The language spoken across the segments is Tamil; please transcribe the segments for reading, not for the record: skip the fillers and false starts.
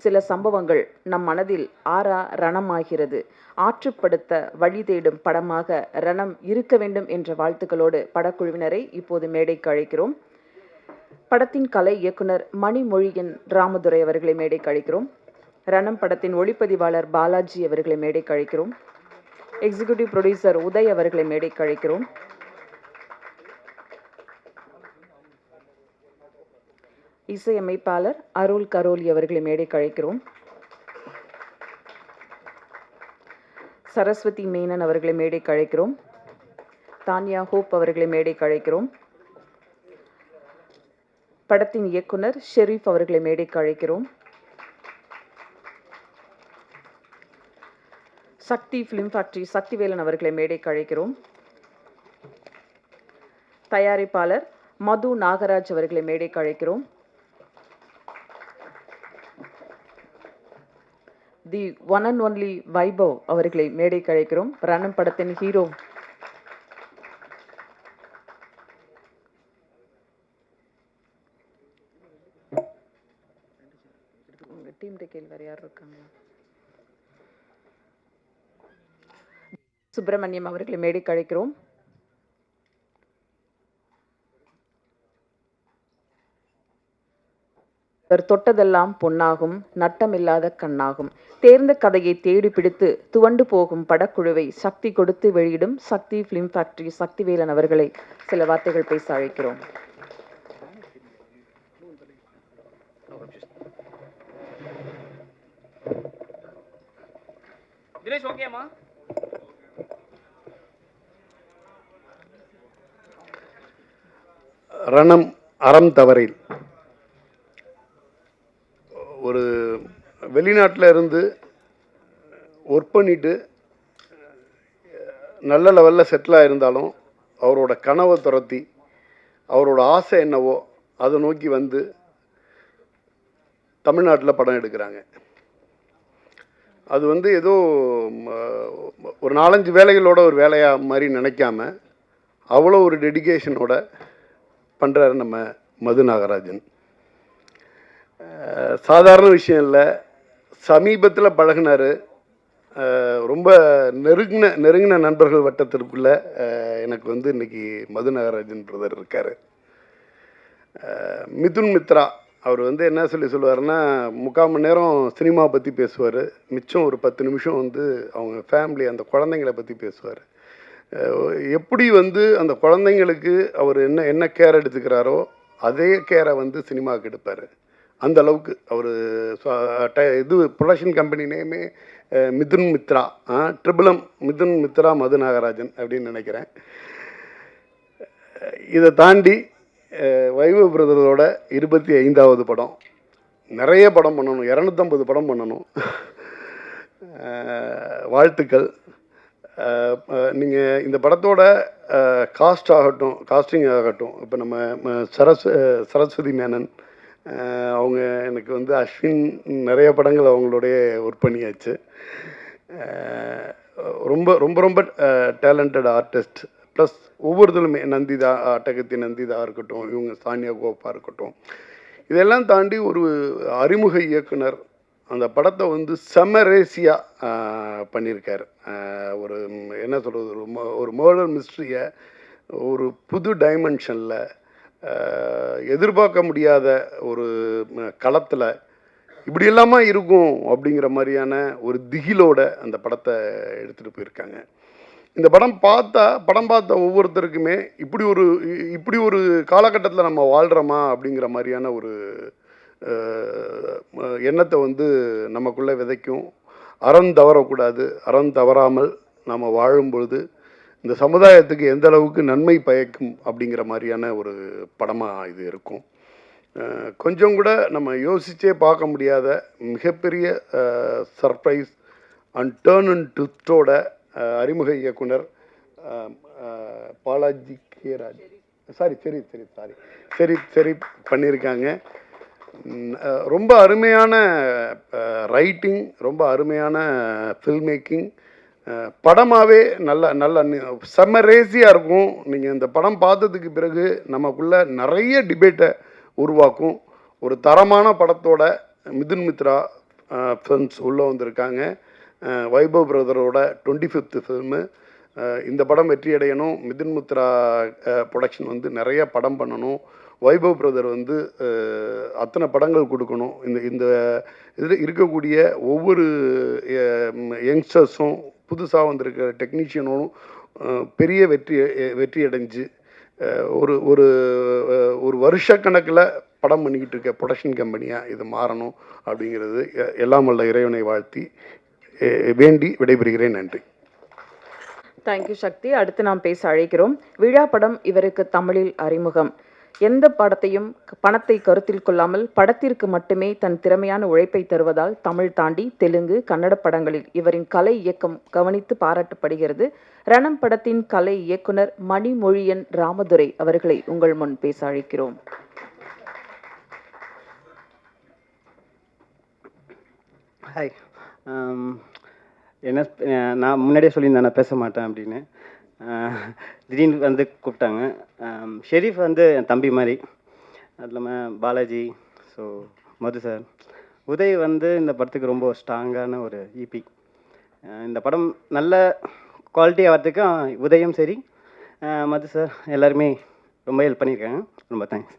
சில சம்பவங்கள் நம் மனதில் ஆறா ரணமாகிறது. ஆற்றுப்படுத்த வழி தேடும் படமாக ரணம் இருக்க வேண்டும் என்ற வாழ்த்துக்களோடு படக்குழுவினரை இப்போது மேடைக்கு அழைக்கிறோம். படத்தின் கலை இயக்குனர் மணிமொழியன் ராமதுரை அவர்களை மேடைக்கு அழைக்கிறோம். ரணம் படத்தின் ஒளிப்பதிவாளர் பாலாஜி அவர்களை மேடைக்கு அழைக்கிறோம். எக்ஸிகியூட்டிவ் ப்ரொடியூசர் உதய் அவர்களை மேடைக்கு அழைக்கிறோம். இசையமைப்பாளர் அருள் கரோலி அவர்களை மேடைக்கு அழைக்கிறோம். சரஸ்வதி மேனன் அவர்களை மேடைக்கு அழைக்கிறோம். தானியா ஹோப் அவர்களை மேடைக்கு அழைக்கிறோம். படத்தின் இயக்குனர் ஷெரீப் அவர்களை மேடைக்கு அழைக்கிறோம். சக்தி ஃபிலிம் ஃபேக்டரி சக்திவேலன் அவர்களை மேடைக்கு அழைக்கிறோம். தயாரிப்பாளர் மது நாகராஜ் அவர்களை மேடைக்கு அழைக்கிறோம். The one and only Vaibhav அவர்களை மேடைக்கு அழைக்கிறோம். ரணம் படத்தின் ஹீரோ டீம் டெக்கேல் வேறு யார் இருக்காங்க? சுப்பிரமணியம் அவர்களை மேடைக்கு அழைக்கிறோம். தொட்டதெல்லாம் பொன்னாகும், நட்டமில்லாத கண்ணாகும். தேர்ந்த கதையை தேடி பிடித்து துவண்டு போகும் படக்குழுவை சக்தி கொடுத்து வெளியிடும் சக்தி பிலிம் ஃபேக்டரி சக்திவேலன் அவர்களை சில வார்த்தைகள் பேச அழைக்கிறோம். ரணம் அறம் தவறில் ஒரு வெளிநாட்டில் இருந்து ஒர்க் பண்ணிட்டு நல்ல லெவலில் செட்டிலாக இருந்தாலும் அவரோட கனவை துரத்தி அவரோட ஆசை என்னவோ அதை நோக்கி வந்து தமிழ்நாட்டில் படம் எடுக்கிறாங்க. அது வந்து ஏதோ ஒரு 4-5 வேலைகளோட ஒரு வேலையாக மாதிரி நினைக்காம அவ்வளோ ஒரு டெடிகேஷனோட பண்ணுறாரு நம்ம மது நாகராஜன். சாதாரண விஷயம் இல்லை. சமீபத்தில் பழகினார். ரொம்ப நெருங்கின நண்பர்கள் வட்டத்திற்குள்ளே எனக்கு வந்து இன்றைக்கி மது நாகராஜன் பிரதர் இருக்கார். மிதுன் மித்ரா அவர் வந்து என்ன சொல்லுவார்னா 3/4 மணி நேரம் சினிமா பற்றி பேசுவார். மிச்சம் ஒரு 10 நிமிஷம் வந்து அவங்க ஃபேமிலி அந்த குழந்தைங்களை பற்றி பேசுவார். எப்படி வந்து அந்த குழந்தைங்களுக்கு அவர் என்ன கேர் எடுத்துக்கிறாரோ அதே கேரை வந்து சினிமாவுக்கு எடுப்பார். அந்த அளவுக்கு அவர் இது ப்ரொடக்ஷன் கம்பெனி நேமே மிதுன் மித்ரா, ட்ரிபிளம் மிதுன் மித்ரா மது நாகராஜன் அப்படின்னு நினைக்கிறேன். இதை தாண்டி வைபவ் பிரதரோட 25வது படம். நிறைய படம் பண்ணணும், 250 படம் பண்ணணும். வாழ்த்துக்கள். நீங்கள் இந்த படத்தோட காஸ்டிங் ஆகட்டும், இப்போ நம்ம சரஸ்வதி மேனன் அவங்க எனக்கு வந்து அஸ்வின் நிறைய படங்கள் அவங்களுடைய ஒர்க் பண்ணியாச்சு. ரொம்ப ரொம்ப ரொம்ப டேலண்டட் ஆர்டிஸ்ட். ப்ளஸ் ஒவ்வொருத்தருமே நந்திதா, அட்டகத்தி நந்திதா இருக்கட்டும், இவங்க சானியா கோப்பா இருக்கட்டும், இதெல்லாம் தாண்டி ஒரு அறிமுக இயக்குனர் அந்த படத்தை வந்து செமரேசியாக பண்ணியிருக்கார். ஒரு என்ன சொல்கிறது, ஒரு மர்டர் மிஸ்ட்ரியை ஒரு புது டைமென்ஷனில் எதிர்பார்க்க முடியாத ஒரு களத்தில் இப்படி இல்லாமல் இருக்கும் அப்படிங்கிற மாதிரியான ஒரு திகிலோட அந்த படத்தை எடுத்துகிட்டு போயிருக்காங்க. இந்த படம் பார்த்த ஒவ்வொருத்தருக்குமே இப்படி ஒரு காலகட்டத்தில் நம்ம வாழ்கிறோமா அப்படிங்கிற மாதிரியான ஒரு எண்ணத்தை வந்து நமக்குள்ளே விதைக்கும். அறம் தவறக்கூடாது, அறம் தவறாமல் நம்ம வாழும்பொழுது இந்த சமுதாயத்துக்கு எந்த அளவுக்கு நன்மை பயக்கும் அப்படிங்கிற மாதிரியான ஒரு படமாக இது இருக்கும். கொஞ்சம் கூட நம்ம யோசிச்சே பார்க்க முடியாத மிகப்பெரிய சர்ப்ரைஸ் அண்ட் டேர்ன் அண்ட் ட்விஸ்டோட அறிமுக இயக்குனர் பாலாஜி கேராஜ் சரி பண்ணியிருக்காங்க. ரொம்ப அருமையான ரைட்டிங், ரொம்ப அருமையான ஃபில்ம் மேக்கிங். படமாகவே நல்ல செம்ம ரேசியாக இருக்கும். நீங்கள் இந்த படம் பார்த்ததுக்கு பிறகு நமக்குள்ள நிறைய டிபேட்டை உருவாக்கும். ஒரு தரமான படத்தோட மிதுன் மித்ரா ஃபிலிம்ஸ் உள்ளே வந்திருக்காங்க. வைபவ் பிரதரோட 25th ஃபில்மு. இந்த படம் வெற்றி அடையணும். மிதுன் மித்ரா ப்ரொடக்ஷன் வந்து நிறைய படம் பண்ணணும். வைபவ் பிரதர் வந்து அத்தனை படங்கள் கொடுக்கணும். இந்த இந்த இதில் இருக்கக்கூடிய ஒவ்வொரு யங்ஸ்டர்ஸும் புதுசாக வந்திருக்கிற டெக்னீஷியனும் பெரிய வெற்றி அடைஞ்சு ஒரு ஒரு ஒரு வருஷக்கணக்கில் படம் பண்ணிக்கிட்டு இருக்க ப்ரொடக்ஷன் கம்பெனியாக இது மாறணும் அப்படிங்கிறது எல்லாம் வல்ல இறைவனை வாழ்த்தி வேண்டி விடைபெறுகிறேன். நன்றி. தேங்க்யூ சக்தி. அடுத்து நாம் பேச அழைக்கிறோம். விழா படம் இவருக்கு தமிழில் அறிமுகம். எந்த படத்தையும் பணத்தை கருத்தில் கொள்ளாமல் படத்திற்கு மட்டுமே தன் திறமையான உழைப்பை தருவதால் தமிழ் தாண்டி தெலுங்கு, கன்னட படங்களில் இவரின் கலை இயக்கம் கவனித்து பாராட்டப்படுகிறது. ரணம் படத்தின் கலை இயக்குனர் மணிமொழியன் ராமதுரை அவர்களை உங்கள் முன் பேச அழைக்கிறோம். ஹாய். என்ன, நான் முன்னாடியே சொல்லியிருந்தேன் நான் பேச மாட்டேன் அப்படின்னு. திடீர்னு வந்து கூப்பிட்டாங்க. ஷெரீஃப் வந்து என் தம்பி மாதிரி. அது இல்லாமல் பாலாஜி, ஸோ மது சார், உதய் வந்து இந்த படத்துக்கு ரொம்ப ஸ்ட்ராங்கான ஒரு ஈபி. இந்த படம் நல்ல குவாலிட்டியாக வரதுக்கு உதயும் சரி, மது சார் எல்லாருமே ரொம்ப ஹெல்ப் பண்ணியிருக்காங்க. ரொம்ப தேங்க்ஸ்.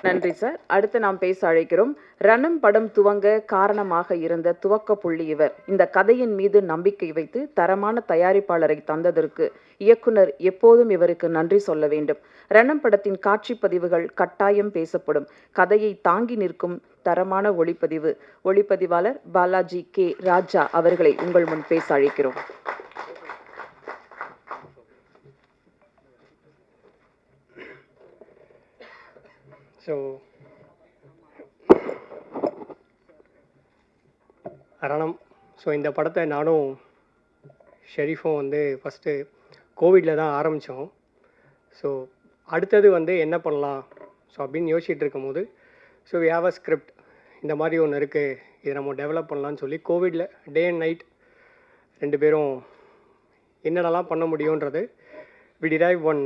நன்றி சார். அடுத்து நாம் பேச அழைக்கிறோம். ரணம் படம் துவங்க காரணமாக இருந்த துவக்க புள்ளி இவர். இந்த கதையின் மீது நம்பிக்கை வைத்து தரமான தயாரிப்பாளரை தந்ததற்கு இயக்குனர் எப்போதும் இவருக்கு நன்றி சொல்ல வேண்டும். ரணம் படத்தின் காட்சி பதிவுகள் கட்டாயம் பேசப்படும். கதையை தாங்கி நிற்கும் தரமான ஒளிப்பதிவு. ஒளிப்பதிவாளர் பாலாஜி கே ராஜா அவர்களை உங்கள் முன் பேச அழைக்கிறோம். ஸோ ரணம், ஸோ இந்த படத்தை நானும் ஷெரீஃபும் வந்து ஃபஸ்ட்டு கோவிடில் தான் ஆரம்பித்தோம். ஸோ அடுத்தது வந்து என்ன பண்ணலாம் ஸோ அப்படின்னு யோசிச்சுட்டு இருக்கும்போது, so we have a script, இந்த மாதிரி ஒன்று இருக்குது, இதை நம்ம டெவலப் பண்ணலான்னு சொல்லி கோவிடில் டே அண்ட் நைட் 2 பேரும் என்னென்னலாம் பண்ண முடியுன்றது we drive on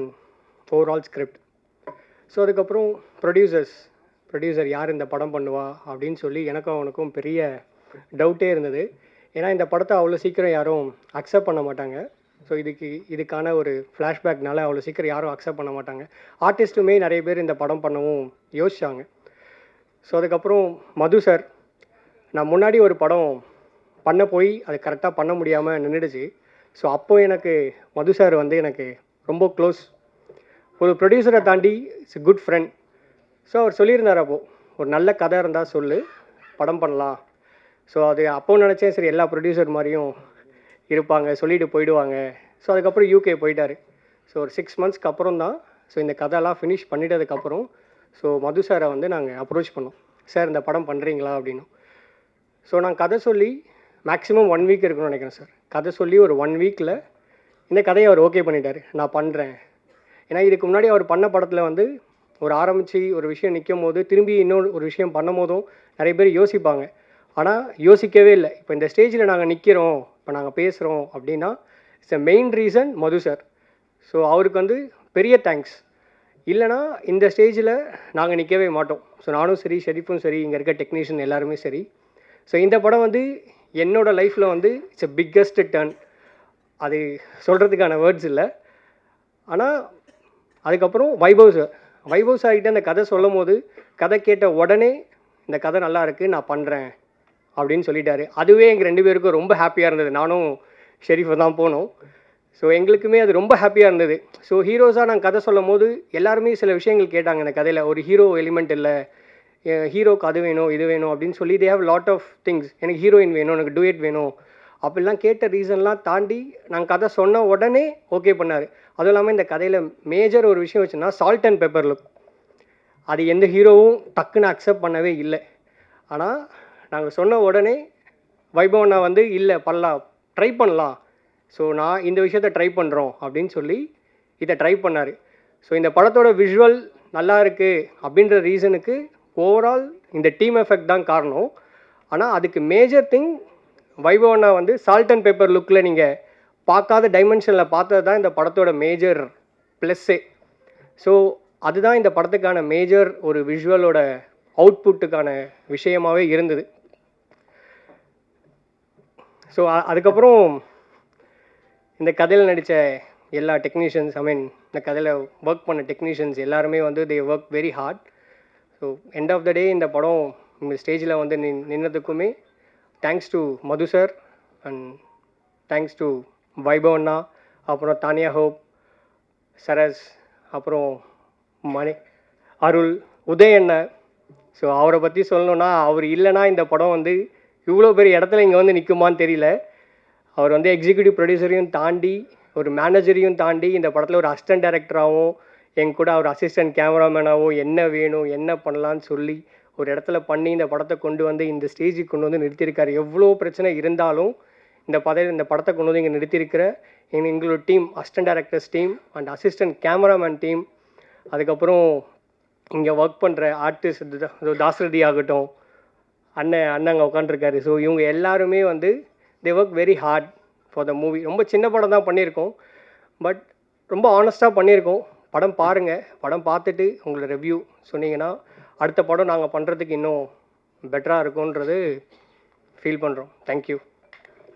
overall script. So அதுக்கப்புறம் ப்ரொடியூசர் யார் இந்த படம் பண்ணுவா அப்படின்னு சொல்லி எனக்கும் அவனுக்கும் பெரிய டவுட்டே இருந்தது. ஏன்னா இந்த படத்தை அவ்வளோ சீக்கிரம் யாரும் அக்செப்ட் பண்ண மாட்டாங்க. ஸோ இதுக்கான ஒரு ஃப்ளாஷ்பேக்னால அவ்வளோ சீக்கிரம் யாரும் அக்செப்ட் பண்ண மாட்டாங்க. ஆர்டிஸ்ட்டுமே நிறைய பேர் இந்த படம் பண்ணவும் யோசிச்சாங்க. ஸோ அதுக்கப்புறம் மது சார், நான் முன்னாடி ஒரு படம் பண்ண போய் அது கரெக்டாக பண்ண முடியாமல் நின்றுடுச்சு. ஸோ அப்போ எனக்கு மது சார் வந்து எனக்கு ரொம்ப க்ளோஸ். ஒரு ப்ரொடியூசரை தாண்டி இட்ஸ் குட் ஃப்ரெண்ட். ஸோ அவர் சொல்லியிருந்தார், அப்போது ஒரு நல்ல கதை இருந்தால் சொல்லு, படம் பண்ணலாம். ஸோ அது அப்போ நினச்சேன், சரி எல்லா ப்ரொடியூசர் மாதிரியும் இருப்பாங்க, சொல்லிட்டு போயிடுவாங்க. ஸோ அதுக்கப்புறம் யூகே போயிட்டார். ஸோ ஒரு 6 monthsக்கு அப்புறம் தான் ஸோ இந்த கதையெல்லாம் ஃபினிஷ் பண்ணிட்டதுக்கப்புறம் ஸோ மது சாரை வந்து நாங்கள் அப்ரோச் பண்ணோம். சார் இந்த படம் பண்ணுறீங்களா அப்படின்னு. ஸோ நான் கதை சொல்லி மேக்ஸிமம் 1 week இருக்கணும்னு நினைக்கிறேன் சார். கதை சொல்லி ஒரு 1 weekல இந்த கதையை அவர் ஓகே பண்ணிட்டார், நான் பண்ணுறேன். ஏன்னா இதுக்கு முன்னாடி அவர் பண்ண படத்தில் வந்து ஒரு ஆரம்பித்து ஒரு விஷயம் நிற்கும் போது திரும்பி இன்னொரு ஒரு விஷயம் பண்ணும் போதும் நிறைய பேர் யோசிப்பாங்க. ஆனால் யோசிக்கவே இல்லை. இப்போ இந்த ஸ்டேஜில் நாங்கள் நிற்கிறோம், இப்போ நாங்கள் பேசுகிறோம் அப்படின்னா it's a main reason Madhu sir. So அவருக்கு வந்து பெரிய தேங்க்ஸ். இல்லைனா இந்த ஸ்டேஜில் நாங்கள் நிற்கவே மாட்டோம். ஸோ நானும் சரி, ஷெரீஃபும் சரி, இங்கே இருக்க டெக்னீஷியன் எல்லாருமே சரி. ஸோ இந்த படம் வந்து என்னோடய லைஃப்பில் வந்து இட்ஸ் எ பிக்கஸ்ட் டர்ன். அது சொல்கிறதுக்கான வேர்ட்ஸ் இல்லை. ஆனால் அதுக்கப்புறம் வைபவ் சார்கிட்ட அந்த கதை சொல்லும் போது கதை கேட்ட உடனே இந்த கதை நல்லா இருக்குது, நான் பண்ணுறேன் அப்படின்னு சொல்லிட்டாரு. அதுவே எங்கள் 2 பேருக்கும் ரொம்ப ஹாப்பியாக இருந்தது. நானும் ஷெரீஃபை தான் போனோம். ஸோ எங்களுக்குமே அது ரொம்ப ஹாப்பியாக இருந்தது. ஸோ ஹீரோஸாக நாங்கள் கதை சொல்லும் போது எல்லாருமே சில விஷயங்கள் கேட்டாங்க. இந்த கதையில் ஒரு ஹீரோ எலிமெண்ட் இல்லை, ஹீரோக்கு அது வேணும் இது வேணும் அப்படின்னு சொல்லி they have lot of things. எனக்கு ஹீரோயின் வேணும், எனக்கு டூயட் வேணும் அப்படிலாம் கேட்ட ரீசன்லாம் தாண்டி நாங்கள் கதை சொன்ன உடனே ஓகே பண்ணார். அதுவும் இல்லாமல் இந்த கதையில் மேஜர் ஒரு விஷயம் வச்சுன்னா சால்ட் அண்ட் பெப்பர் லுக். அது எந்த ஹீரோவும் டக்குன்னு அக்செப்ட் பண்ணவே இல்லை. ஆனால் நாங்கள் சொன்ன உடனே வைபவனா வந்து இல்லை பண்ணலாம், ட்ரை பண்ணலாம், ஸோ நான் இந்த விஷயத்தை ட்ரை பண்ணுறோம் அப்படின்னு சொல்லி இதை ட்ரை பண்ணார். ஸோ இந்த படத்தோட விஷுவல் நல்லா இருக்குது அப்படின்ற ரீசனுக்கு ஓவரால் இந்த டீம் எஃபெக்ட் தான் காரணம். ஆனால் அதுக்கு மேஜர் திங் வைபவனா வந்து சால்ட் அண்ட் பெப்பர் லுக்கில் நீங்கள் பார்க்காத டைமென்ஷனில் பார்த்தது தான் இந்த படத்தோட மேஜர் ப்ளஸ்ஸே. ஸோ அதுதான் இந்த படத்துக்கான மேஜர் ஒரு விஷுவலோட அவுட்புட்டுக்கான விஷயமாகவே இருந்தது. ஸோ அதுக்கப்புறம் இந்த கதையில் நடித்த எல்லா டெக்னீஷியன்ஸ், இந்த கதையில் ஒர்க் பண்ண டெக்னீஷியன்ஸ் எல்லாருமே வந்து they work very hard. So end of the day இந்த படம் இந்த ஸ்டேஜில் வந்து நின்னதுக்குமே thanks to Madhu sir and thanks to Vaibhav அண்ணா, அப்புறம் தானியா ஹோப், சரஸ், அப்புறம் மணி, அருள், உதய் அண்ணன். ஸோ அவரை பற்றி சொல்லணுன்னா, அவர் இல்லைன்னா இந்த படம் வந்து இவ்வளோ பெரிய இடத்துல இங்கே வந்து நிற்குமான்னு தெரியல. அவர் வந்து எக்ஸிக்யூட்டிவ் ப்ரொடியூசரையும் தாண்டி, ஒரு மேனேஜரையும் தாண்டி இந்த படத்தில் ஒரு அசிஸ்டன்ட் டைரக்டராகவும் என் கூட அவர் அசிஸ்டன்ட் கேமராமேனாகவும் என்ன வேணும் என்ன பண்ணலான்னு சொல்லி ஒரு இடத்துல பண்ணி இந்த படத்தை கொண்டு வந்து இந்த ஸ்டேஜுக்கு கொண்டு வந்து நிறுத்தியிருக்காரு. எவ்வளோ பிரச்சனை இருந்தாலும் இந்த படத்தை கொண்டு வந்து இங்கே நிறுத்தியிருக்கிற எங்களோட team, assistant directors team and assistant cameraman team, அதுக்கப்புறம் இங்கே ஒர்க் பண்ணுற ஆர்டிஸ்ட் தாசரதி ஆகட்டும், அண்ணன் அங்கே உட்காந்துருக்காரு. ஸோ இவங்க எல்லாருமே வந்து they work very hard for the movie. ரொம்ப சின்ன படம் தான் பண்ணியிருக்கோம், பட் ரொம்ப ஆனஸ்ட்டாக பண்ணியிருக்கோம். படம் பாருங்கள், படம் பார்த்துட்டு உங்களோட ரிவ்யூ சொன்னீங்கன்னா அடுத்த படம் நாங்கள் பண்ணுறதுக்கு இன்னும் பெட்டராக இருக்கும்ன்றது ஃபீல் பண்ணுறோம். தேங்க்யூ.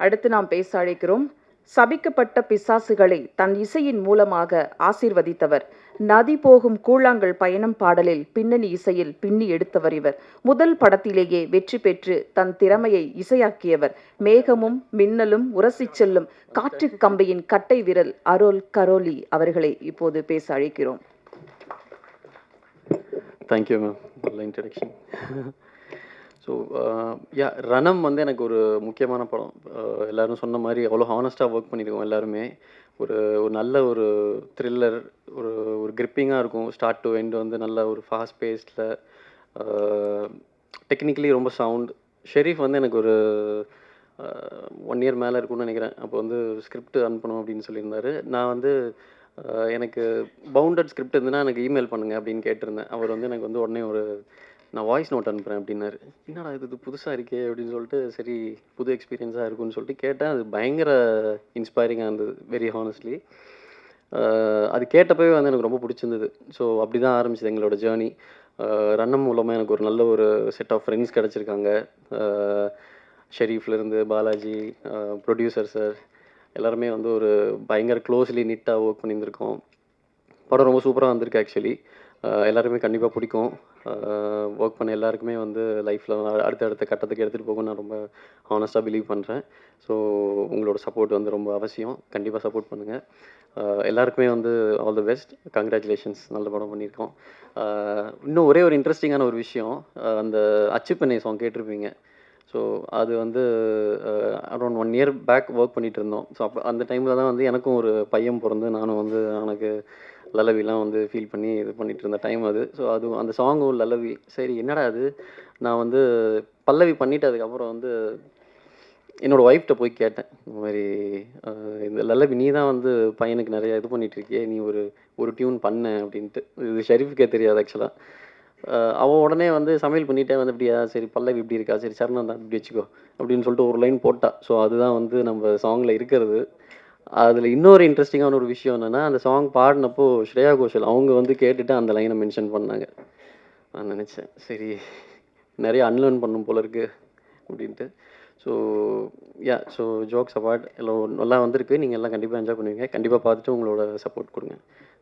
அடுத்து நாம் பேச அழைக்கிறோம். சபிக்கப்பட்ட பிசாசுகளை தன் இசையின் மூலமாக ஆசீர்வதித்தவர். நதி போகும் கூழாங்கல் பயணம் பாடலில் பின்னணி இசையில் பின்னி எடுத்தவர் இவர். முதல் படத்திலேயே வெற்றி பெற்று தன் திறமையை இசையாக்கியவர். மேகமும் மின்னலும் உரசிச் செல்லும் காற்று கம்பியின் கட்டை விரல் அருள் கரோலி அவர்களை இப்போது பேச அழைக்கிறோம். தேங்க்யூ மேம், நல்ல இன்ட்ரடக்ஷன். ஸோ ரணம் வந்து எனக்கு ஒரு முக்கியமான படம். எல்லோரும் சொன்ன மாதிரி அவ்வளோ ஹானஸ்ட்டாக ஒர்க் பண்ணியிருக்கோம் எல்லாருமே. ஒரு நல்ல ஒரு த்ரில்லர், ஒரு கிரிப்பிங்காக இருக்கும். ஸ்டார்ட் டு எண்ட் வந்து நல்ல ஒரு ஃபாஸ்ட் பேஸ்டில், டெக்னிக்கலி ரொம்ப சவுண்ட். ஷெரீஃப் வந்து எனக்கு ஒரு 1 இயர் மேலே இருக்கும்னு நினைக்கிறேன். அப்போ வந்து ஸ்கிரிப்ட் அனுப்பணும் அப்படின்னு சொல்லியிருந்தாரு. நான் வந்து எனக்கு பவுண்டட் ஸ்கிரிப்ட் இருந்துன்னா எனக்கு இமெயில் பண்ணுங்கள் அப்படின்னு கேட்டிருந்தேன். அவர் வந்து எனக்கு வந்து உடனே நான் வாய்ஸ் நோட் அனுப்புகிறேன் அப்படின்னாரு. என்னடா இது புதுசாக இருக்கே அப்படின்னு சொல்லிட்டு, சரி புது எக்ஸ்பீரியன்ஸாக இருக்குன்னு சொல்லிட்டு கேட்டேன். அது பயங்கர இன்ஸ்பைரிங்காக இருந்தது, வெரி ஹானஸ்ட்லி. அது கேட்டப்பவே வந்து எனக்கு ரொம்ப பிடிச்சிருந்தது. ஸோ அப்படி தான் ஆரம்பிச்சது எங்களோட ஜேர்னி. ரன்னம் மூலமாக எனக்கு ஒரு நல்ல ஒரு செட் ஆஃப் ஃப்ரெண்ட்ஸ் கிடச்சிருக்காங்க. ஷெரீஃப்லேருந்து பாலாஜி, ப்ரொடியூசர் சார், எல்லாருமே வந்து ஒரு பயங்கர க்ளோஸ்லி நீட்டாக ஒர்க் பண்ணியிருந்திருக்கோம். படம் ரொம்ப சூப்பராக வந்திருக்கு ஆக்சுவலி. எல்லாருமே கண்டிப்பாக பிடிக்கும். ஒர்க் பண்ண எல்லாருக்குமே வந்து லைஃப்பில் அடுத்தடுத்த கட்டத்துக்கு எடுத்துகிட்டு போகும் நான் ரொம்ப ஹானஸ்ட்டாக பிலீவ் பண்ணுறேன். ஸோ உங்களோட சப்போர்ட் வந்து ரொம்ப அவசியம். கண்டிப்பாக சப்போர்ட் பண்ணுங்கள். எல்லாருக்குமே வந்து ஆல் தி பெஸ்ட். கங்க்ராச்சுலேஷன்ஸ், நல்ல படம் பண்ணியிருக்கோம். இன்னும் ஒரே ஒரு இன்ட்ரெஸ்டிங்கான ஒரு விஷயம், அந்த அச்சுப்பெண்ணை சாங் கேட்டிருப்பீங்க. ஸோ அது வந்து அரௌண்ட் 1 இயர் பேக் ஒர்க் பண்ணிகிட்டு இருந்தோம். ஸோ அப்போ அந்த டைமில் தான் வந்து எனக்கும் ஒரு பையன் பிறந்து நானும் வந்து எனக்கு லல்லவிலாம் வந்து ஃபீல் பண்ணி இது பண்ணிகிட்டு இருந்த டைம் அது. ஸோ அது அந்த சாங்கும் லல்லவி, சரி என்னடா அது, நான் வந்து பல்லவி பண்ணிவிட்டு அதுக்கப்புறம் வந்து என்னோடய ஒய்ஃப்கிட்ட போய் கேட்டேன். இந்த மாதிரி இந்த லல்லவி நீ தான் வந்து பையனுக்கு நிறையா இது பண்ணிகிட்ருக்கியே, நீ ஒரு டியூன் பண்ண அப்படின்ட்டு. இது ஷெரீஃப்கே தெரியாது ஆக்சுவலாக. அவன் உடனே வந்து சமையல் பண்ணிகிட்டே வந்து அப்படியா, சரி பல்லவி இப்படி இருக்கா, சரி சரணம் தான் இப்படி வச்சுக்கோ அப்படின்னு சொல்லிட்டு ஒரு லைன் போட்டா. ஸோ அதுதான் வந்து நம்ம சாங்கில் இருக்கிறது. அதில் இன்னொரு இன்ட்ரெஸ்டிங்கான ஒரு விஷயம் என்னென்னா, அந்த சாங் பாடினப்போ ஸ்ரேயா கோஷல் அவங்க வந்து கேட்டுட்டு அந்த லைனை மென்ஷன் பண்ணாங்க. நான் நினச்சேன், சரி நிறைய அன்லேர்ன் பண்ணும் போல இருக்கு அப்படின்ட்டு. ஸோ ஜோக்ஸ் அவார்ட் எல்லாம் நல்லா வந்திருக்கு. நீங்கள் எல்லாம் கண்டிப்பாக என்ஜாய் பண்ணுவீங்க. கண்டிப்பாக பார்த்துட்டு உங்களோட சப்போர்ட் கொடுங்க.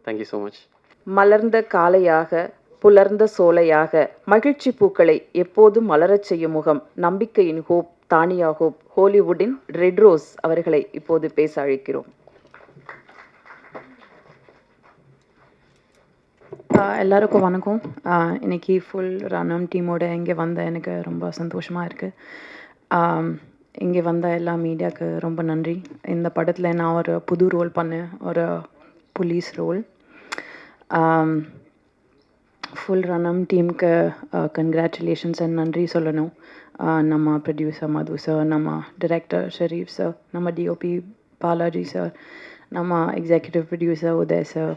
Thank you so much. மலர்ந்த காலையாக, புலர்ந்த சோலையாக, மகிழ்ச்சி பூக்களை எப்போதும் மலரச் செய்யும் முகம், நம்பிக்கையின் ஹோப் தானியா ஹோப், ஹாலிவுட்டின் ரெட் ரோஸ் அவர்களை இப்போது பேச அழைக்கிறோம். எல்லாருக்கும் வணக்கம். இன்னைக்கு ஃபுல் ரணம் டீமோட இங்கே வந்த எனக்கு ரொம்ப சந்தோஷமாக இருக்குது. இங்கே வந்த எல்லா மீடியாவுக்கு ரொம்ப நன்றி. இந்த படத்தில் நான் ஒரு புது ரோல் பண்ணேன், ஒரு போலீஸ் ரோல். ஃபுல் ரணம் டீமுக்கு கங்க்ராச்சுலேஷன்ஸ் அண்ட் நன்றி சொல்லணும். நம்ம ப்ரொடியூசர் மது சார், நம்ம டைரக்டர் ஷெரீஃப் சார், நம்ம டிஓபி பாலாஜி சார், நம்ம executive producer Uday sir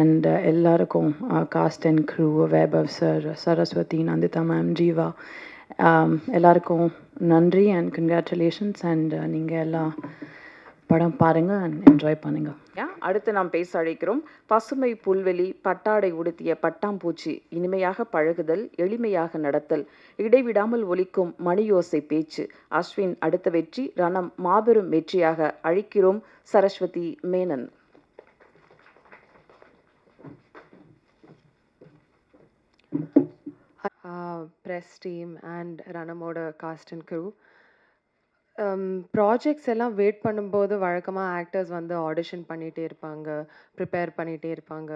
and எல்லாருக்கும், cast and crew, Vaibhav sir, Saraswathi, Nandita ma'am, Jiiva, எல்லாருக்கும் நன்றி அண்ட் கங்க்ராச்சுலேஷன்ஸ். அண்ட் நீங்கள் எல்லாம் படம் பாருங்கள் அண்ட் என்ஜாய் பண்ணுங்கள். அடுத்து நாம் பேச அழைக்கிறோம். பசுமை புல்வெளி, பட்டாடை உடுத்திய பட்டாம்பூச்சி, இனிமையாக பழகுதல், எளிமையாக நடத்தல், இடைவிடாமல் ஒலிக்கும் மணியோசை பேச்சு. அஸ்வின் அடுத்த வெற்றி, ரணம் மாபெரும் வெற்றியாக அழைக்கிறோம். Saraswathi Menon. press team and Ranamoda cast and crew. Projects எல்லாம் வெயிட் பண்ணும்போது வழக்கமாக ஆக்டர்ஸ் வந்து ஆடிஷன் பண்ணிகிட்டே இருப்பாங்க, ப்ரிப்பேர் பண்ணிகிட்டே இருப்பாங்க.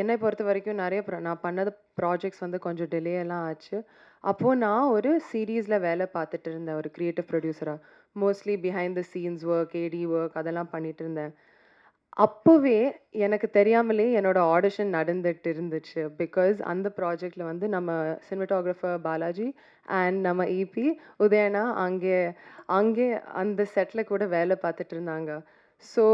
என்னை பொறுத்த வரைக்கும் நான் பண்ணது ப்ராஜெக்ட்ஸ் வந்து கொஞ்சம் டிலே எல்லாம் ஆச்சு. அப்போது நான் ஒரு சீரீஸில் வேலை பார்த்துட்டு இருந்தேன், ஒரு க்ரியேட்டிவ் ப்ரொடியூசராக. Mostly behind the scenes work, AD work அதெல்லாம் பண்ணிகிட்டு இருந்தேன். அப்போவே எனக்கு தெரியாமலே என்னோட ஆடிஷன் நடந்துட்டு இருந்துச்சு. பிகாஸ் அந்த ப்ராஜெக்டில் வந்து நம்ம சினிமாட்டோகிராஃபர் பாலாஜி அண்ட் நம்ம இபி உதயனா அங்கே அங்கே அந்த செட்டில் கூட வேலை பார்த்துட்டு இருந்தாங்க. So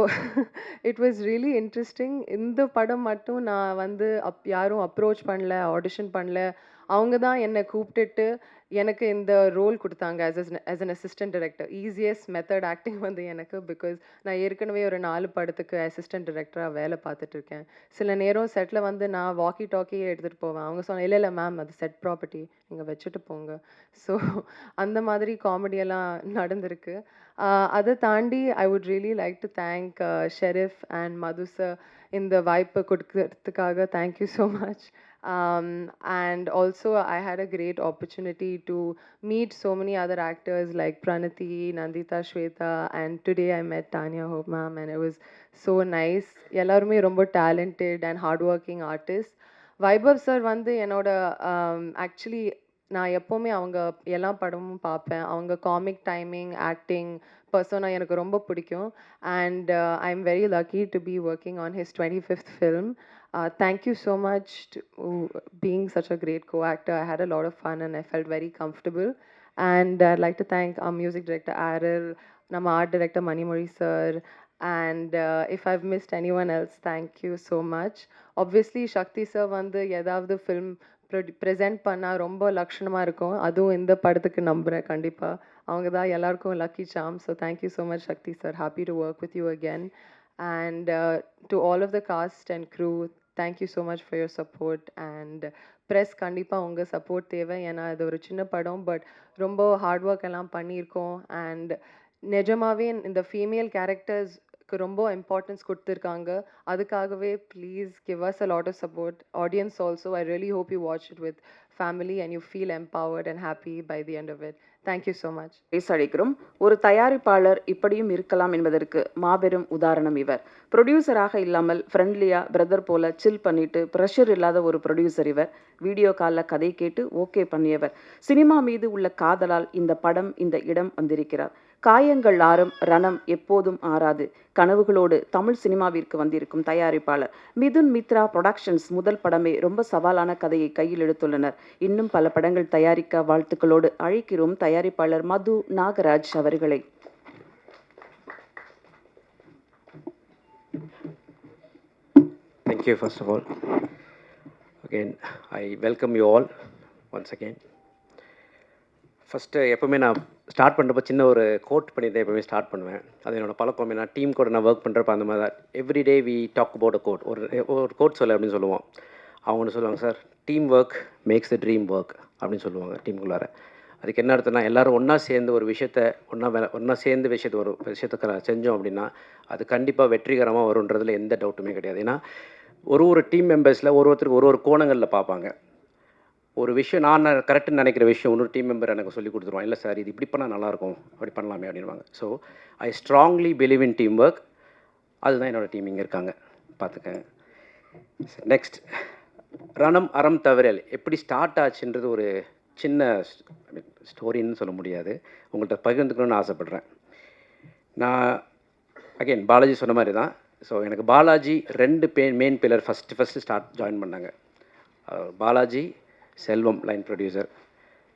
it was really interesting. இந்த படம் மட்டும் நான் வந்து யாரும் அப்ரோச் பண்ணல, ஆடிஷன் பண்ணல. அவங்க தான் என்னை கூப்பிட்டுட்டு எனக்கு இந்த ரோல் கொடுத்தாங்க as an assistant director. Easiest method acting வந்து எனக்கு. பிகாஸ் நான் ஏற்கனவே ஒரு 4 படத்துக்கு அசிஸ்டன்ட் டிரெக்டராக வேலை பார்த்துட்டு இருக்கேன். சில நேரம் செட்டில் வந்து நான் வாக்கி டாக்கியே எடுத்துகிட்டு போவேன். அவங்க சொன்ன இல்லை மேம் அது செட் ப்ராப்பர்ட்டி, நீங்கள் வச்சுட்டு போங்க. ஸோ அந்த மாதிரி காமெடியெல்லாம் நடந்திருக்கு. அதை தாண்டி I would really like to thank Sherif and Madhu sir இந்த வாய்ப்பை கொடுக்கறதுக்காக. Thank you so much. And also I had a great opportunity to meet so many other actors like Pranati, Nandita, Shweta, and today I met Tanya Hope ma'am and it was so nice. எல்லாருமே ரொம்ப talented and hardworking artists. Vaibhav sir வந்து என்னோட ஆக்சுவலி நான் எப்போவுமே அவங்க எல்லா படமும் பார்ப்பேன். அவங்க காமிக் டைமிங், ஆக்டிங், பர்சனா எனக்கு ரொம்ப பிடிக்கும். And I am very lucky to be working on his 25th film. Thank you so much to being such a great co-actor. I had a lot of fun and I felt very comfortable. And I'd like to thank our music director Aril, nama art director Manimori sir, and if I've missed anyone else, thank you so much. Obviously Shakti sir வந்து ஏதாவது film present பண்ணால் ரொம்ப லட்சணமாக இருக்கும். அதுவும் இந்த படத்துக்கு நம்புகிறேன் கண்டிப்பாக. அவங்க தான் எல்லாருக்கும் lucky charm. So thank you so much Shakti sir. Happy to work with you again. And to all of the cast and crew, thank you so much for your support. And press கண்டிப்பாக உங்கள் சப்போர்ட் தேவை. ஏன்னா இது ஒரு சின்ன படம் பட் ரொம்ப ஹார்ட் ஒர்க் எல்லாம் பண்ணியிருக்கோம். அண்ட் நிஜமாகவே இந்த ஃபீமேல் கேரக்டர்ஸ்க்கு ரொம்ப இம்பார்ட்டன்ஸ் கொடுத்துருக்காங்க. அதுக்காகவே please give us a lot of support. Audience also, I really hope you watch it with family and you feel empowered and happy by the end of it. Thank you so much. பேச அழைக்கிறோம். ஒரு தயாரிப்பாளர் இப்படியும் இருக்கலாம் என்பதற்கு மாபெரும் உதாரணம் இவர். ப்ரொடியூசராக இல்லாமல் ஃப்ரெண்ட்லியா பிரதர் போல சில் பண்ணிட்டு ப்ரெஷர் இல்லாத ஒரு ப்ரொடியூசர் இவர். வீடியோ காலில் கதை கேட்டு ஓகே பண்ணியவர். சினிமா மீது உள்ள காதலால் இந்த படம் இந்த இடம் வந்திருக்கிறார். காயங்கள் ஆறும், ரணம் எப்போதும் ஆறாது. கனவுகளோடு தமிழ் சினிமாவிற்கு வந்திருக்கும் தயாரிப்பாளர். மிதுன் மித்ரா புரொடக்ஷன்ஸ் முதல் படமே ரொம்ப சவாலான கதையை கையில் எடுத்துள்ளனர். இன்னும் பல படங்கள் தயாரிக்க வாழ்த்துக்களோடு அழைக்கிறோம் தயாரிப்பாளர் மது நாகராஜ் அவர்களை. Thank you first of all. Again, I welcome you all once again. First எப்போவுமே நான் ஸ்டார்ட் பண்ணுறப்ப சின்ன ஒரு கோட் பண்ணி தான் எப்போவுமே ஸ்டார்ட் பண்ணுவேன். அது என்னோடய பழக்கம். நான் டீம் கூட நான் ஒர்க் பண்ணுறப்ப அந்த மாதிரி தான் everyday we talk about a quote. ஒரு கோட் சொல்ல அப்படின்னு சொல்லுவோம். அவங்க ஒன்று சொல்லுவாங்க, sir team work makes the dream work அப்படின்னு சொல்லுவாங்க டீமுக்குள்ளார. அதுக்கு என்ன அர்த்தம்னா எல்லோரும் ஒன்றா சேர்ந்து ஒரு விஷயத்தை ஒன்றா சேர்ந்து ஒரு விஷயத்தை செஞ்சோம் அப்படின்னா அது கண்டிப்பாக வெற்றிகரமாக வருன்றதுல எந்த டவுட்டுமே கிடையாது. ஏன்னா ஒரு டீம் மெம்பர்ஸில் ஒருத்தருக்கு ஒரு கோணங்களில் பார்ப்பாங்க. ஒரு விஷயம் நான் கரெக்டுன்னு நினைக்கிற விஷயம் இன்னொரு டீம் மெம்பர் எனக்கு சொல்லி கொடுத்துருவான். இல்லை சார் இது இப்படி பண்ணால் நல்லாயிருக்கும், அப்படி பண்ணலாமே அப்படின்வாங்க. So I strongly believe in team work. அதுதான் என்னோடய டீம் இங்கே இருக்காங்க, பார்த்துக்கங்க. நெக்ஸ்ட், ரணம் அறம் தவிரல் எப்படி ஸ்டார்ட் ஆச்சுன்றது ஒரு சின்ன ஸ்டோரின்னு சொல்ல முடியாது, உங்கள்கிட்ட பகிர்ந்துக்கணும்னு ஆசைப்பட்றேன். நான் அகெயின் பாலாஜி சொன்ன மாதிரி தான். ஸோ எனக்கு Balaji 2 main pillar first join பண்ணாங்க. பாலாஜி, செல்வம் லைன் ப்ரொடியூசர்.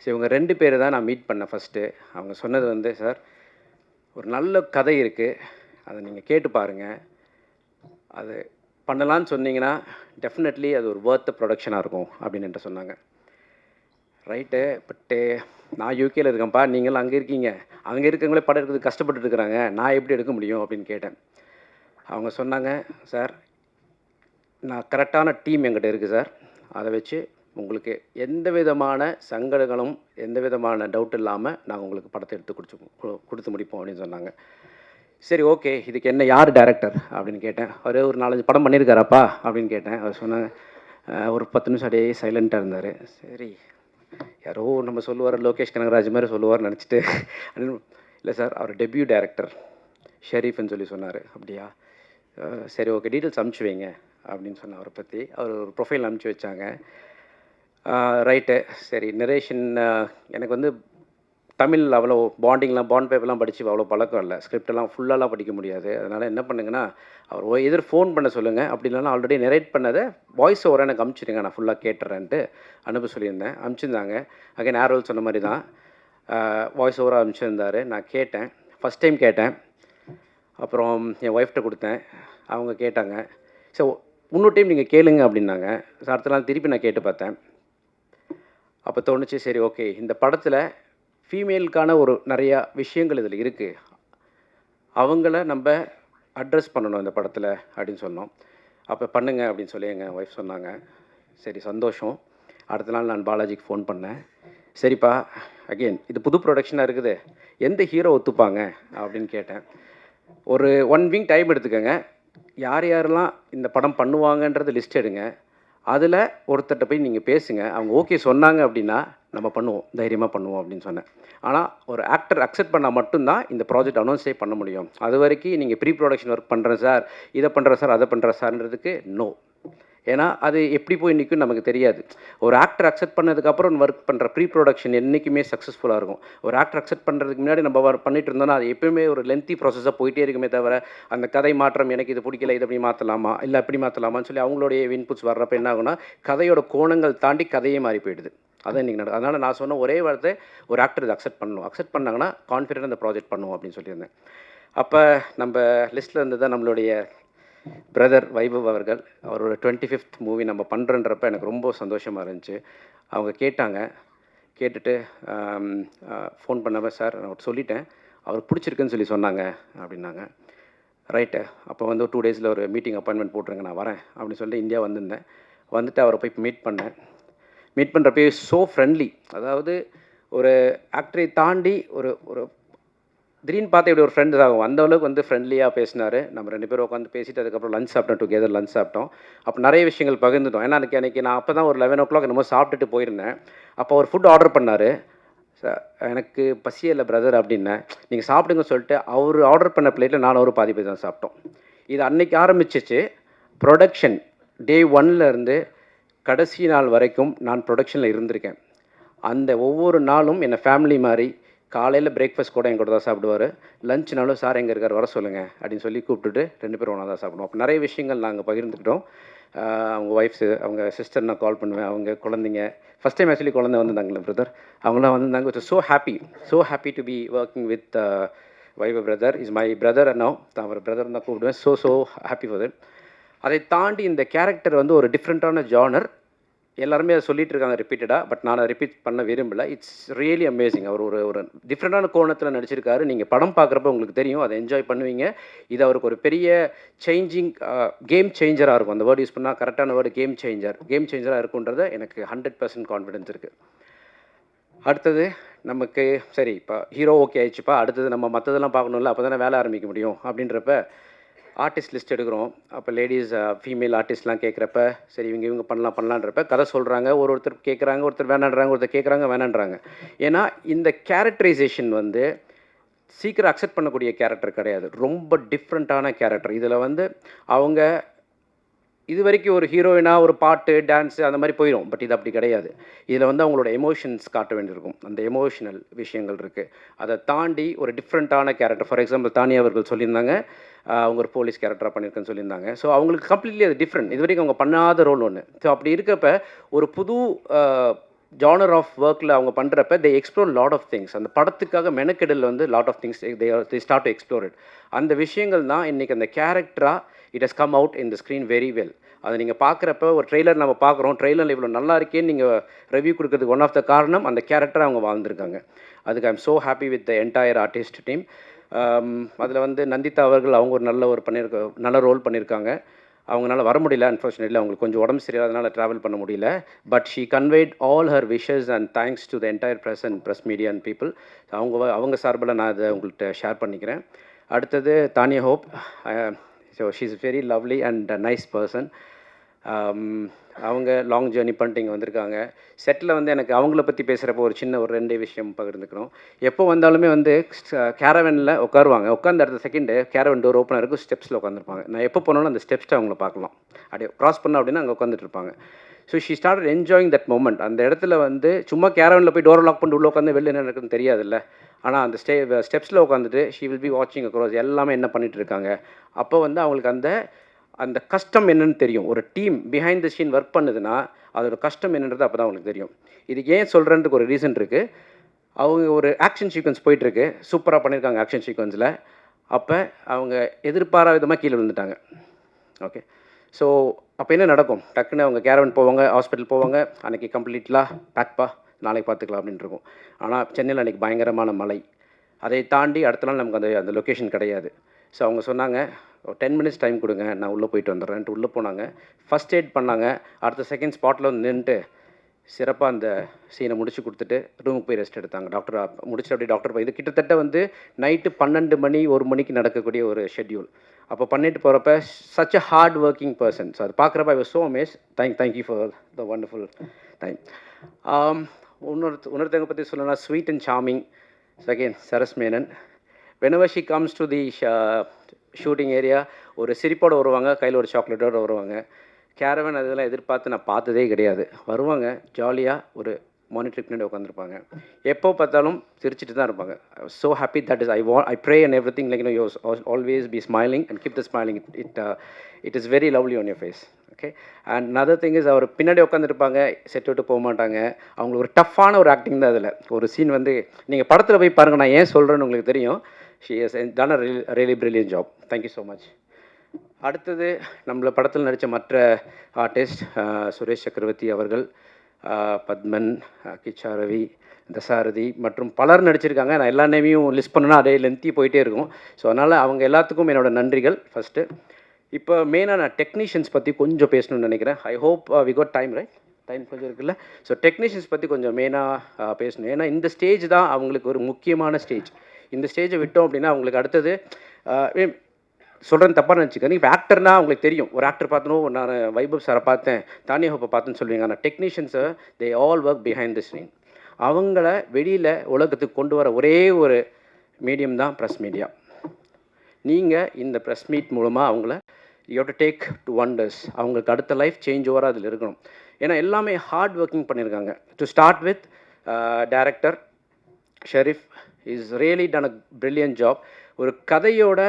ஸோ இவங்க 2 பேர் தான் நான் மீட் பண்ணேன் ஃபஸ்ட்டு. அவங்க சொன்னது வந்து, சார் ஒரு நல்ல கதை இருக்குது, அதை நீங்கள் கேட்டு பாருங்கள், அது பண்ணலான்னு சொன்னீங்கன்னா டெஃபினெட்லி அது ஒரு வொர்த் ப்ரொடக்ஷனாக இருக்கும் அப்படின்னு என்கிட்ட சொன்னாங்க. ரைட்டு, பட்டு நான் யூகேல இருக்கேன்ப்பா, நீங்களும் அங்கே இருக்கீங்க, அங்கே இருக்கவங்களே படம் எடுக்கிறது கஷ்டப்பட்டு இருக்கிறாங்க, நான் எப்படி எடுக்க முடியும் அப்படின்னு கேட்டேன். அவங்க சொன்னாங்க, சார் நான் கரெக்டான டீம் என்கிட்ட இருக்குது சார், அதை வச்சு உங்களுக்கு எந்த விதமான சங்கடங்களும் எந்த விதமான டவுட் இல்லாமல் நாங்கள் உங்களுக்கு படத்தை எடுத்து கொடுத்து முடிப்போம் அப்படின்னு சொன்னாங்க. சரி ஓகே, இதுக்கு என்ன யார் டைரக்டர் அப்படின்னு கேட்டேன். அவர் ஒரு 4-5 படம் பண்ணியிருக்காராப்பா அப்படின்னு கேட்டேன். அவர் சொன்னாங்க, ஒரு 10 நிமிஷம் அப்படியே சைலண்ட்டாக இருந்தார். சரி யாரோ நம்ம சொல்லுவார், லோகேஷ் கனகராஜ் மாதிரி சொல்லுவார் நினச்சிட்டு, இல்லை சார் அவர் டெபியூ டைரக்டர் ஷெரீஃப்னு சொல்லி சொன்னார். அப்படியா, சரி ஓகே டீட்டெயில்ஸ் அனுப்பிச்சி வைங்க அப்படின்னு சொன்ன அவரை பற்றி. அவர் ஒரு ப்ரொஃபைல் அனுப்பிச்சி வச்சாங்க. ரைட்டு, சரி நரேஷன் எனக்கு வந்து தமிழ் அவ்வளோ பாண்ட் பேப்பர்லாம் படித்து அவ்வளோ பழக்கம் இல்லை, ஸ்கிரிப்டெல்லாம் ஃபுல்லாலாம் படிக்க முடியாது. அதனால் என்ன பண்ணுங்கன்னா, அவர் எதிர் ஃபோன் பண்ண சொல்லுங்கள், அப்படி இல்லைனா ஆல்ரெடி நரேட் பண்ணதை வாய்ஸ் ஓவராக எனக்கு அனுப்பிச்சிடுங்க, நான் ஃபுல்லாக கேட்டுறேன்ட்டு அனுப்ப சொல்லியிருந்தேன். அனுப்பிச்சிருந்தாங்க. அகைன் ஆரோல் சொன்ன மாதிரி தான் வாய்ஸ் ஓவராக அனுப்பிச்சிருந்தார். நான் கேட்டேன், ஃபஸ்ட் டைம் கேட்டேன். அப்புறம் என் ஒய்ஃப்கிட்ட கொடுத்தேன், அவங்க கேட்டாங்க. ஸோ இன்னொரு டைம் நீங்கள் கேளுங்க அப்படின்னாங்க. அடுத்த நாள் திருப்பி நான் கேட்டு பார்த்தேன். அப்போ தோணுச்சு, சரி ஓகே இந்த படத்தில் ஃபீமேலுக்கான ஒரு நிறையா விஷயங்கள் இதில் இருக்குது, அவங்கள நம்ம அட்ரஸ் பண்ணணும் இந்த படத்தில் அப்படின்னு சொன்னோம். அப்போ பண்ணுங்க அப்படின்னு சொல்லி எங்கள் ஒய்ஃப் சொன்னாங்க. சரி சந்தோஷம். அடுத்த நாள் நான் பாலாஜிக்கு ஃபோன் பண்ணேன். சரிப்பா, அகெயின் இது புது ப்ரொடக்ஷனாக இருக்குது, எந்த ஹீரோ ஒத்துப்பாங்க அப்படின்னு கேட்டேன். ஒரு 1 வீக் டைம் எடுத்துக்கோங்க, யார் யாரெல்லாம் இந்த படம் பண்ணுவாங்கன்றது லிஸ்ட் எடுங்க, அதில் ஒருத்தர்கிட்ட போய் நீங்கள் பேசுங்க, அவங்க ஓகே சொன்னாங்க அப்படின்னா நம்ம பண்ணுவோம், தைரியமாக பண்ணுவோம் அப்படின்னு சொன்னேன். ஆனால் ஒரு ஆக்டர் அக்செப்ட் பண்ணால் மட்டும்தான் இந்த ப்ராஜெக்ட் அனௌன்ஸே பண்ண முடியும். அது வரைக்கும் நீங்கள் ப்ரீ ப்ரொடக்ஷன் ஒர்க் பண்ணுறேன் சார், இதை பண்ணுறேன் சார், அதை பண்ணுறேன் சார்ன்றதுக்கு நோ. ஏன்னா அது எப்படி போய் நிற்கும் நமக்கு தெரியாது. ஒரு ஆக்டர் அக்செப்ட் பண்ணதுக்கப்புறம் ஒர்க் பண்ணுற ப்ரீ ப்ரொடக்ஷன் என்றைக்குமே சக்ஸஸ்ஃபுல்லாக இருக்கும். ஒரு ஆக்டர் அக்செப்ட் பண்ணுறதுக்கு முன்னாடி நம்ம பண்ணிட்டு இருந்தோம்னா அது எப்பயுமே ஒரு லென்த்தி ப்ராசஸாக போயிட்டே இருக்குமே தவிர, அந்த கதை மாற்றம் எனக்கு இது பிடிக்கல, இதை அப்படி மாற்றலாமா இல்லை அப்படி மாற்றலாமான்னு சொல்லி அவங்களுடைய இன்புட்ஸ் வர்றப்ப என்ன ஆகுனா, கதையோட கோணங்கள் தாண்டி கதையே மாறி போயிடுது. அதான் இன்றைக்கி நடக்கும். அதனால் நான் சொன்ன ஒரே வார்த்தை, ஒரு ஆக்டர் இதை அக்செப்ட் பண்ணணும், அக்செப்ட் பண்ணாங்கன்னா கான்ஃபிடென்ட் அந்த ப்ராஜெக்ட் பண்ணுவோம் அப்படின்னு சொல்லியிருந்தேன். அப்போ நம்ம லிஸ்ட்டில் இருந்து தான் நம்மளுடைய பிரதர் வைபவ் அவர்கள், அவரோட 25th மூவி நம்ம பண்ணுறன்றப்ப எனக்கு ரொம்ப சந்தோஷமாக இருந்துச்சு. அவங்க கேட்டாங்க, கேட்டுட்டு ஃபோன் பண்ணவ, சார் நான் சொல்லிட்டேன், அவர் பிடிச்சிருக்குன்னு சொல்லி சொன்னாங்க அப்படின்னாங்க. ரைட்டு, அப்போ வந்து 2 டேஸில் ஒரு மீட்டிங் அப்பாயின்மெண்ட் போட்டுருங்க, நான் வரேன் அப்படின்னு சொல்லிட்டு இந்தியா வந்திருந்தேன். வந்துட்டு அவரை போய் மீட் பண்ணேன். மீட் பண்ணுறப்பே ஸோ ஃப்ரெண்ட்லி, அதாவது ஒரு ஆக்டரை தாண்டி ஒரு ஒரு திடீர்னு பார்த்து இப்படி ஒரு ஃப்ரெண்டு ஆகும், அந்த அளவுக்கு வந்து ஃப்ரெண்ட்லியாக பேசினார். நம்ம 2 பேரும் உட்காந்து பேசிட்டு அதுக்கப்புறம் லஞ்ச் சாப்பிட்டோம், டுகெதர் லஞ்ச் சாப்பிட்டோம். அப்போ நிறைய விஷயங்கள் பகிர்ந்துட்டோம். ஏன்னா அன்றைக்கி நான் அப்போ தான் ஒரு 11 o'clock என்னமோ சாப்பிட்டுட்டு போயிருந்தேன். அப்போ ஒரு ஃபுட் ஆர்டர் பண்ணார். எனக்கு பசியே இல்லை பிரதர் அப்படின்னேன். நீங்கள் சாப்பிடுங்க சொல்லிட்டு அவர் ஆர்டர் பண்ண பிளேட்டில் நான் ஒரு பாதி பேர் தான் சாப்பிட்டோம். இது அன்றைக்கி ஆரம்பிச்சிச்சு. ப்ரொடக்ஷன் டே 1லேருந்து கடைசி நாள் வரைக்கும் நான் ப்ரொடக்ஷனில் இருந்திருக்கேன். அந்த ஒவ்வொரு நாளும் என்னை ஃபேமிலி மாதிரி, காலையில் பிரேக்ஃபாஸ்ட் கூட என் கூட தான் சாப்பிடுவார், லஞ்ச்னாலும் சார் எங்கே இருக்கார் வர சொல்லுங்கள் அப்படின்னு சொல்லி கூப்பிட்டுட்டு 2 பேரும் ஒன்றா தான் சாப்பிடுவோம். அப்போ நிறைய விஷயங்கள் நாங்கள் பகிர்ந்துக்கிட்டோம். அவங்க ஒய்ஃப்ஸு, அவங்க சிஸ்டர் நான் கால் பண்ணுவேன், அவங்க குழந்தைங்க ஃபஸ்ட் டைம் ஆக்சுவலி குழந்தை வந்திருந்தாங்களே பிரதர், அவங்களாம் வந்திருந்தாங்க. With so happy to be working with Vaibhav brother. Is my brother now, தான் அவர் பிரதர் தான் கூப்பிடுவேன். So happy for that. அதை தாண்டி இந்த கேரக்டர் வந்து ஒரு டிஃப்ரெண்ட்டான ஜானர். எல்லாருமே அதை சொல்லிட்டு இருக்காங்க ரிப்பீட்டடாக, பட் நான் அதை ரிப்பீட் பண்ண விரும்பலை. It's really amazing. அவர் ஒரு டிஃப்ரெண்டான கோணத்தில் நடிச்சிருக்காரு. நீங்கள் படம் பார்க்குறப்ப உங்களுக்கு தெரியும், அதை என்ஜாய் பண்ணுவீங்க. இது அவருக்கு ஒரு பெரிய கேம் சேஞ்சராக இருக்கும். அந்த வேர்டு யூஸ் பண்ணால் கரெக்டான வேர்டு, கேம் சேஞ்சராக இருக்குன்றத எனக்கு 100% கான்ஃபிடென்ஸ் இருக்குது. அடுத்தது நமக்கு சரி, இப்போ ஹீரோ ஓகே ஆயிடுச்சுப்பா, அடுத்தது நம்ம மற்றதெல்லாம் பார்க்கணும்ல, அப்போ தானே வேலை ஆரம்பிக்க முடியும் அப்படின்றப்ப ஆர்டிஸ்ட் லிஸ்ட் எடுக்கிறோம். அப்போ லேடிஸ் ஃபீமேல் ஆர்டிஸ்ட்லாம் கேட்குறப்ப சரி இவங்க பண்ணலான்றப்ப கதை சொல்கிறாங்க. ஒருத்தர் கேட்குறாங்க, ஒருத்தர் வேணான்றாங்க, ஒருத்தர் கேட்குறாங்க வேணான்றாங்க. ஏன்னா இந்த கேரக்டரைசேஷன் வந்து சீக்கிரம் அக்செப்ட் பண்ணக்கூடிய கேரக்டர் கிடையாது, ரொம்ப டிஃப்ரெண்ட்டான கேரக்டர். இதில் வந்து அவங்க இது வரைக்கும் ஒரு ஹீரோயினாக ஒரு பாட்டு டான்ஸு அந்த மாதிரி போயிடும், பட் இது அப்படி கிடையாது. இதில் வந்து அவங்களோட எமோஷன்ஸ் காட்ட வேண்டியிருக்கும், அந்த எமோஷனல் விஷயங்கள் இருக்குது. அதை தாண்டி ஒரு டிஃப்ரெண்ட்டான கேரக்டர். ஃபார் எக்ஸாம்பிள் தானியா அவர்கள் சொல்லியிருந்தாங்க, அவங்க ஒரு போலீஸ் கேரக்டராக பண்ணியிருக்கேன்னு சொல்லியிருந்தாங்க. ஸோ அவங்களுக்கு கம்ப்ளீட்லி அது டிஃப்ரெண்ட், இது வரைக்கும் அவங்க பண்ணாத ரோல் ஒன்று. ஸோ அப்படி இருக்கப்போ ஒரு புது ஜானர் ஆஃப் ஒர்க்கில் அவங்க பண்ணுறப்ப they explore lot of things. அந்த படத்துக்காக மெனக்கெடல் வந்து lot of things they start to explore it. அந்த விஷயங்கள் தான் இன்றைக்கி அந்த கேரக்டராக it has come out in the screen very well. அதை நீங்கள் பார்க்குறப்ப ஒரு ட்ரெய்லர் நம்ம பார்க்குறோம், ட்ரெய்லரில் இவ்வளோ நல்லா இருக்கேன்னு நீங்கள் ரிவ்யூ கொடுக்குறதுக்கு ஒன் ஆஃப் த காரணம் அந்த கேரக்டரை அவங்க வாழ்ந்துருக்காங்க. அதுக்கு I am so happy with the entire artist team. அதில் வந்து நந்திதா அவர்கள் அவங்க ஒரு நல்ல ரோல் பண்ணியிருக்காங்க. அவங்களால வர முடியல, அன்ஃபார்ச்சுனேட்லி அவங்களுக்கு கொஞ்சம் உடம்பு சரியாதனால ட்ராவல் பண்ண முடியல. But she conveyed all her wishes and thanks to the entire press and press media and people. அவங்க சார்பில் நான் அதை உங்கள்கிட்ட ஷேர் பண்ணிக்கிறேன். அடுத்தது Tania hope. So she is very lovely and nice person. அவங்க லாங் ஜேர்னி பண்ணிட்டு இங்கே வந்திருக்காங்க. செட்டில் வந்து எனக்கு அவங்கள பற்றி பேசுகிறப்போ ஒரு சின்ன ஒரு 2 விஷயம் பகிர்ந்துக்கணும். எப்போ வந்தாலுமே வந்து கேரவனில் உட்காருவாங்க, உட்காந்து அடுத்த செகண்டு கேரவன் டோர் ஓப்பனாக இருக்கும், ஸ்டெப்ஸில் உட்காந்துருப்பாங்க. நான் எப்போ போனாலும் அந்த ஸ்டெப்ஸ்ட்டு அவங்கள பார்க்கலாம், அப்படியே க்ராஸ் பண்ண அப்படின்னா அங்கே உட்காந்துட்டு இருப்பாங்க. So she started enjoying that moment. அந்த இடத்துல வந்து சும்மா கேரவனில் போய் டோரை லாக் பண்ணிட்டு உள்ளே உட்காந்து வெளில என்ன நடக்குதுன்னு தெரியாதுல்ல. ஆனால் அந்த ஸ்டெப்ஸில் உட்காந்துட்டு ஷீ வில் பி வாட்சிங் அக்ராஸ் எல்லாமே என்ன பண்ணிகிட்டு இருக்காங்க. அப்போ வந்து அவங்களுக்கு அந்த கஷ்டம் என்னன்னு தெரியும். ஒரு team behind the scene work பண்ணுதுன்னா அதோட கஷ்டம் என்னன்றது அப்போ தான் அவங்களுக்கு தெரியும். இதுக்கு ஏன் சொல்கிறேன்றதுக்கு ஒரு ரீசன் இருக்குது. அவங்க ஒரு ஆக்ஷன் சீக்வன்ஸ் போயிட்டுருக்கு, சூப்பராக பண்ணியிருக்காங்க ஆக்ஷன் சீக்வன்ஸில். அப்போ அவங்க எதிர்பாராத விதமாக கீழே விழுந்துட்டாங்க. ஓகே, ஸோ அப்போ என்ன நடக்கும்? டக்குன்னு அவங்க கேரவன் போவாங்க, ஹாஸ்பிட்டல் போவாங்க, அன்றைக்கி கம்ப்ளீட்லாக பேக்பா, நாளைக்கு பார்த்துக்கலாம் அப்படின்ட்டு இருக்கும். ஆனால் சென்னையில் அன்றைக்கி பயங்கரமான மழை. அதை தாண்டி அடுத்த நாள் நமக்கு அந்த லொக்கேஷன் கிடையாது. ஸோ அவங்க சொன்னாங்க, 10 மினிட்ஸ் டைம் கொடுங்க, நான் உள்ளே போயிட்டு வந்துடுறேன்ட்டு உள்ளே போனாங்க. ஃபஸ்ட் எய்ட் பண்ணாங்க. அடுத்த செகண்ட் ஸ்பாட்டில் வந்து நின்றுட்டு சிறப்பாக அந்த சீனை முடிச்சு கொடுத்துட்டு ரூமுக்கு போய் ரெஸ்ட் எடுத்தாங்க. டாக்டர் முடிச்சுட்டு அப்படியே டாக்டர் இது கிட்டத்தட்ட வந்து நைட்டு 12 மணி 1 மணிக்கு நடக்கக்கூடிய ஒரு ஷெட்யூல். அப்போ பண்ணிட்டு போகிறப்ப such a hard working person. So அது பார்க்குறப்ப I was so amaze. Thank you for the wonderful time. இன்னொருத்தவங்க பற்றி சொல்லணும்னா sweet and charming. Again Saras Menon. whenever she comes to the shooting area ஒரு சிரிப்போடு வருவாங்க, கையில் ஒரு சாக்லேட்டோடு வருவாங்க. கேரவன் அதெல்லாம் எதிர்பார்த்து நான் பார்த்ததே கிடையாது. வருவாங்க ஜாலியாக ஒரு மானிட்டருக்கு பின்னாடி உட்காந்துருப்பாங்க. எப்போ பார்த்தாலும் சிரிச்சிட்டு தான் இருப்பாங்க. So happy that is I pray and every thing like you always be smiling and keep the smiling. It is very lovely on your face. Okay, and other thing is அவர் பின்னாடி உட்காந்துருப்பாங்க, செட் விட்டு போக மாட்டாங்க. அவங்களுக்கு ஒரு டஃப்பான ஒரு ஆக்டிங் தான் அதில். ஒரு சீன் வந்து நீங்கள் படத்தில் போய் பாருங்கள், நான் ஏன் சொல்கிறேன்னு உங்களுக்கு தெரியும். She has done a really brilliant job. Thank you so much. அடுத்தது நம்மள படத்தில் நடித்த மற்ற ஆர்டிஸ்ட் சுரேஷ் சக்கரவர்த்தி அவர்கள், பத்மன், கிச்சா ரவி, தசாரதி மற்றும் பலர் நடிச்சிருக்காங்க. நான் எல்லா நேமையும் லிஸ்ட் பண்ணனா அதே லென்த்தி போயிட்டே இருக்கும். ஸோ அதனால் அவங்க எல்லாத்துக்கும் என்னோடய நன்றிகள் ஃபஸ்ட்டு. இப்போ மெயினாக நான் டெக்னீஷியன்ஸ் பற்றி கொஞ்சம் பேசணும்னு நினைக்கிறேன். I hope we got time, right? Time கொஞ்சம் இருக்குல்ல. ஸோ டெக்னீஷியன்ஸ் பற்றி கொஞ்சம் மெயினாக பேசணும். ஏன்னா இந்த ஸ்டேஜ் தான் அவங்களுக்கு ஒரு முக்கியமான ஸ்டேஜ். இந்த ஸ்டேஜை விட்டோம் அப்படின்னா அவங்களுக்கு அடுத்தது சொல்கிறேன் தப்பாக நினச்சிக்கிறேன். இப்போ ஆக்டர்னால் அவங்களுக்கு தெரியும். ஒரு ஆக்டர் பார்த்தனும், நான் வைபவ் சாரை பார்த்தேன், தானியா ஹோப்பை பார்த்தேன்னு சொல்லுவீங்க. ஆனால் டெக்னீஷியன்ஸை they all work behind the screen. அவங்கள வெளியில் உலகத்துக்கு கொண்டு வர ஒரே ஒரு மீடியம் தான் ப்ரெஸ் மீடியா. நீங்கள் இந்த ப்ரெஸ் மீட் மூலமாக அவங்கள you have to take to wonders. அவங்களுக்கு அடுத்த லைஃப் சேஞ்ச் ஓவராக அதில் இருக்கணும். ஏன்னா எல்லாமே ஹார்ட் ஒர்க்கிங் பண்ணியிருக்காங்க. To start with director Sherif is really done a brilliant job. ஒரு கதையோட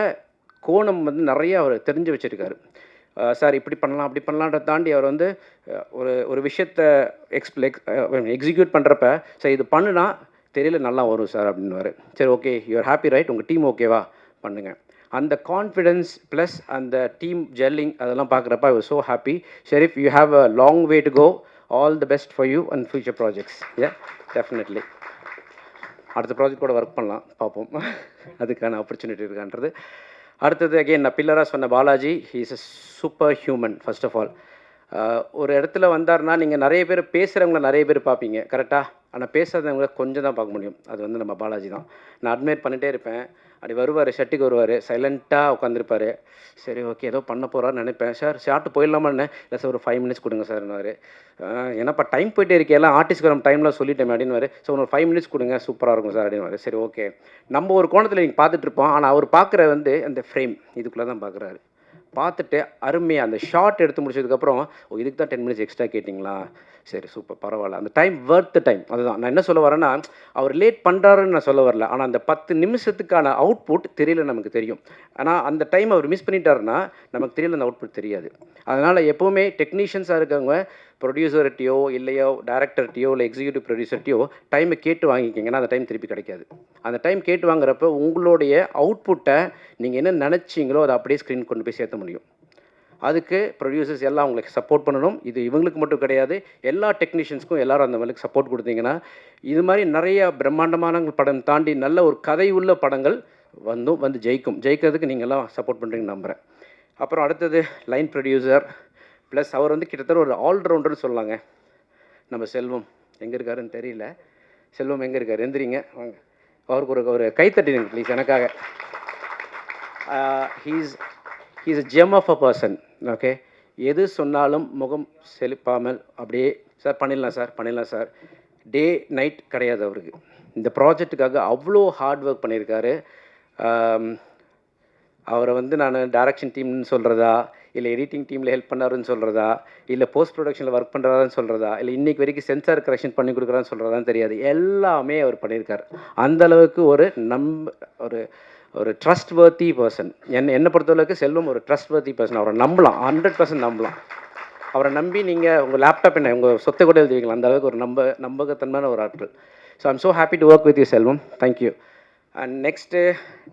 கோணம் வந்து நிறைய அவர் தெரிஞ்சு வச்சுருக்காரு. சார் இப்படி பண்ணலாம் அப்படி பண்ணலான்றதை தாண்டி அவர் வந்து ஒரு விஷயத்தை எக்ஸிக்யூட் பண்ணுறப்ப சார் இது பண்ணுனா தெரியல நல்லா வரும் சார் அப்படின்னுவார். சரி ஓகே, யூஆர் ஹாப்பி ரைட், உங்கள் டீம் ஓகேவா பண்ணுங்கள். அந்த கான்ஃபிடென்ஸ் ப்ளஸ் அந்த டீம் ஜெல்லிங் அதெல்லாம் பார்க்குறப்ப I was so happy. Sherif, you have a long way to go. All the best for you and future projects. Definitely அடுத்த ப்ராஜெக்ட் கூட ஒர்க் பண்ணலாம், பார்ப்போம் அதுக்கான ஆப்பர்ச்சுனிட்டி இருக்கான்றது. அடுத்தது அகெயின் நான் பில்லராக சொன்ன Balaji, he is a super human. First of all ஒரு இடத்துல வந்தார்னா நீங்கள் நிறைய பேர் பேசுகிறவங்கள நிறைய பேர் பார்ப்பீங்க கரெக்டாக, ஆனால் பேசாதவங்கள கொஞ்சம் தான் பார்க்க முடியும். அது வந்து நம்ம பாலாஜி தான். நான் அட்மையர் பண்ணிகிட்டே இருப்பேன். அப்படி வருவார், ஷர்ட்டுக்கு வருவார், சைலண்ட்டாக உட்காந்துருப்பார். சரி ஓகே ஏதோ பண்ண போகிறான்னு நினைப்பேன். சார் ஷார்ட்டு போயிடலாமான்னு, இல்லை சார் ஒரு 5 மினிட்ஸ் கொடுங்க சார்னார். ஏன்னாப்பா டைம் போயிட்டே இருக்கே, எல்லாம் ஆர்டிஸ்ட்க்கு நம்ம டைமில் சொல்லிட்டேன் அப்படின்னுவார். ஸோ ஒரு 5 மினிட்ஸ் கொடுங்க, சூப்பராக இருக்கும் சார் அப்படின்வார். சரி ஓகே, நம்ம ஒரு கோணத்தில் நீங்கள் பார்த்துட்ருப்போம், ஆனால் அவர் பார்க்குற வந்து அந்த ஃப்ரேம் இதுக்குள்ளே தான் பார்க்குறாரு. பார்த்துட்டு அருமையாக அந்த ஷார்ட் எடுத்து முடிச்சதுக்கப்புறம் இதுக்கு தான் 10 மினிட்ஸ் எக்ஸ்ட்ரா கேட்டிங்களா, சரி சூப்பர் பரவாயில்ல, அந்த டைம் ஒர்த் டைம். அதுதான் நான் என்ன சொல்ல வரேன்னா, அவர் லேட் பண்ணுறாருன்னு நான் சொல்ல வரல, ஆனால் அந்த 10 நிமிஷத்துக்கான அவுட்புட் தெரியல நமக்கு தெரியும். ஆனால் அந்த டைம் அவர் மிஸ் பண்ணிட்டாருன்னா நமக்கு தெரியல, அந்த அவுட்புட் தெரியாது. அதனால் எப்போவுமே டெக்னீஷியன்ஸாக இருக்கவங்க ப்ரொடியூசர்கிட்டையோ இல்லையோ டேரக்டர்கிட்டையோ இல்லை எக்ஸிக்யூட்டிவ் ப்ரொடியூசர்கிட்டையோ டைமை கேட்டு வாங்கிக்கிங்கன்னா அந்த டைம் திருப்பி கிடைக்காது. அந்த டைம் கேட்டு வாங்குறப்ப உங்களுடைய அவுட்புட்டை நீங்கள் என்ன நினச்சிங்களோ அதை அப்படியே ஸ்க்ரீன் கொண்டு போய் சேர்த்த முடியும். அதுக்கு ப்ரொடியூசர்ஸ் எல்லாம் அவங்களுக்கு சப்போர்ட் பண்ணணும். இது இவங்களுக்கு மட்டும் கிடையாது, எல்லா டெக்னீஷியன்ஸ்க்கும் எல்லாரும் அந்த மாதிரி சப்போர்ட் கொடுத்தீங்கன்னா இது மாதிரி நிறைய பிரம்மாண்டமான படம் தாண்டி நல்ல ஒரு கதை உள்ள படங்கள் வந்து ஜெயிக்கிறதுக்கு நீங்கள்லாம் சப்போர்ட் பண்ணுறீங்கன்னு நம்புகிறேன். அப்புறம் அடுத்தது லைன் ப்ரொடியூசர் ப்ளஸ் அவர் வந்து கிட்டத்தட்ட ஒரு ஆல்ரவுண்டர்னு சொல்லலாங்க. நம்ம செல்வம் எங்கே இருக்காருன்னு தெரியல. செல்வம் எங்கே இருக்கார்? எந்திரிங்க வாங்க. அவருக்கு ஒரு கைத்தட்டிடுங்க ப்ளீஸ் எனக்காக. He's a gem of a person. Okay, எது சொன்னாலும் முகம் செழிப்பாமல் அப்படியே சார் பண்ணிடலாம் சார் டே நைட் கிடையாது அவருக்கு. இந்த ப்ராஜெக்ட்டுக்காக அவ்வளோ ஹார்ட் ஒர்க் பண்ணியிருக்காரு. அவரை வந்து நான் டைரக்ஷன் டீம்னு சொல்கிறதா, இல்லை எடிட்டிங் டீமில் ஹெல்ப் பண்ணாருன்னு சொல்கிறதா, இல்லை போஸ்ட் ப்ரொடக்ஷனில் ஒர்க் பண்ணுறாருன்னு சொல்கிறதா, இல்லை இன்றைக்கி வரைக்கும் சென்சார் கரெக்ஷன் பண்ணி கொடுக்குறான்னு சொல்கிறதான்னு தெரியாது. எல்லாமே அவர் பண்ணியிருக்கார். அந்தளவுக்கு ஒரு ட்ரஸ்ட் வர்த்தி பர்சன். என்னை பொறுத்தளவுக்கு செல்வம் ஒரு ட்ரஸ்ட் வர்த்தி பர்சன். அவரை நம்பலாம், 100% நம்பலாம். அவரை நம்பி நீங்கள் உங்கள் லேப்டாப் என்ன உங்கள் சொத்தை கூட எழுதுவீங்களா, அந்த அளவுக்கு ஒரு நம்பகத்தன்மையான ஒரு ஆட்கள். So I'm so happy to work with you Selvam. Thank you. And next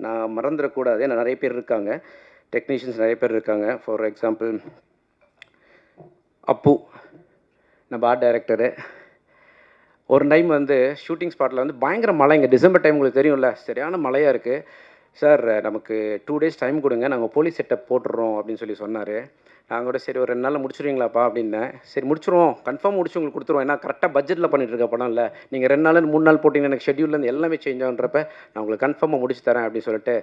நான் மறந்துடக்கூடாது, ஏன்னா நிறைய பேர் இருக்காங்க, டெக்னீஷியன்ஸ் நிறைய பேர் இருக்காங்க. ஃபார் எக்ஸாம்பிள் அப்பு, நம்ம ஆர்ட் டைரக்டரு. ஒரு டைம் வந்து ஷூட்டிங் ஸ்பாட்டில் வந்து பயங்கர மழை, இங்கே டிசம்பர் டைம் உங்களுக்கு தெரியும்ல, சரியான மழையாக இருக்குது. சார் நமக்கு 2 days டைம் கொடுங்க, நாங்கள் போலீஸ் செட்டப் போட்டுடுறோம் அப்படின்னு சொல்லி சொன்னார். நாங்கள் கூட சரி ஒரு 2 நாளில் முடிச்சுருவீங்களாப்பா அப்படின்னேன். சரி முடிச்சிருவோம், கன்ஃபார்ம் முடிச்சு உங்களுக்கு கொடுத்துருவோம், ஏன்னா கரெக்டாக பட்ஜெட்டில் பண்ணிட்டு இருக்க படம் இல்லை, நீங்கள் 2 நாள் 3 நாள் போட்டிங்கன்னா எனக்கு ஷெட்யூல்லேருந்து எல்லாமே சேஞ்ச் ஆகுன்றப்ப நான் உங்களுக்கு கன்ஃபார்மாக முடிச்சு தரேன் அப்படின்னு சொல்லிட்டு.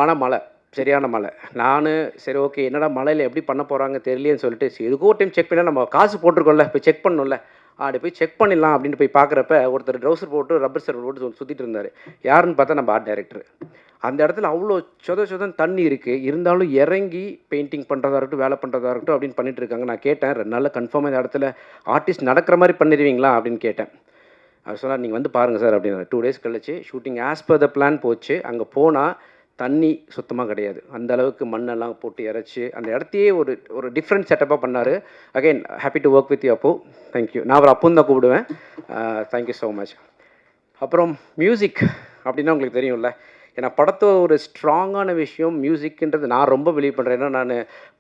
ஆனால் மழை, சரியான மழை. நான் சரி ஓகே என்னடா மழையில் எப்படி பண்ண போகிறாங்க தெரியலேன்னு சொல்லிட்டு சரி எதுக்கோ டைம் செக் பண்ணால் நம்ம காசு போட்டிருக்கோம்ல போய் செக் பண்ணணும்ல, அப்படி போய் செக் பண்ணிடலாம் அப்படின்னு போய் பார்க்குறப்ப ஒருத்தர் ட்ரௌசர் போட்டு ரப்பர் சர்வர் போட்டு சுற்றிட்டு இருந்தார். யாருன்னு பார்த்தா நம்ம ஆர்ட் டைரக்டர். அந்த இடத்துல அவ்வளோ சொதன் தண்ணி இருக்குது, இருந்தாலும் இறங்கி பெயிண்டிங் பண்ணுறதா இருக்கட்டும், வேலை பண்ணுறதா இருக்கட்டும் அப்படின்னு பண்ணிட்டு இருக்காங்க. நான் கேட்டேன், 2 நாளில் கன்ஃபார்மாக இந்த இடத்துல ஆர்டிஸ்ட் நடக்கிற மாதிரி பண்ணிடுவீங்களா அப்படின்னு கேட்டேன். அவர் சொன்னார், நீங்கள் வந்து பாருங்கள் சார் அப்படின்னு. 2 days கழிச்சு shooting as per the plan போச்சு. அங்கே போனால் தண்ணி சுத்தமாக கிடையாது, அந்த அளவுக்கு மண்ணெல்லாம் போட்டு இறச்சி அந்த இடத்தையே ஒரு டிஃப்ரெண்ட் செட்டப்பாக பண்ணார். Again happy to work with you Appu. Thank you. நான் அவர் அப்புன்னு தான் கூப்பிடுவேன். Thank you so much. அப்புறம் மியூசிக் அப்படின்னா உங்களுக்கு தெரியும்ல, ஏன்னா படத்தை ஒரு ஸ்ட்ராங்கான விஷயம் மியூசிக்ன்றது நான் ரொம்ப பிலீவ் பண்ணுறேன். ஏன்னா நான்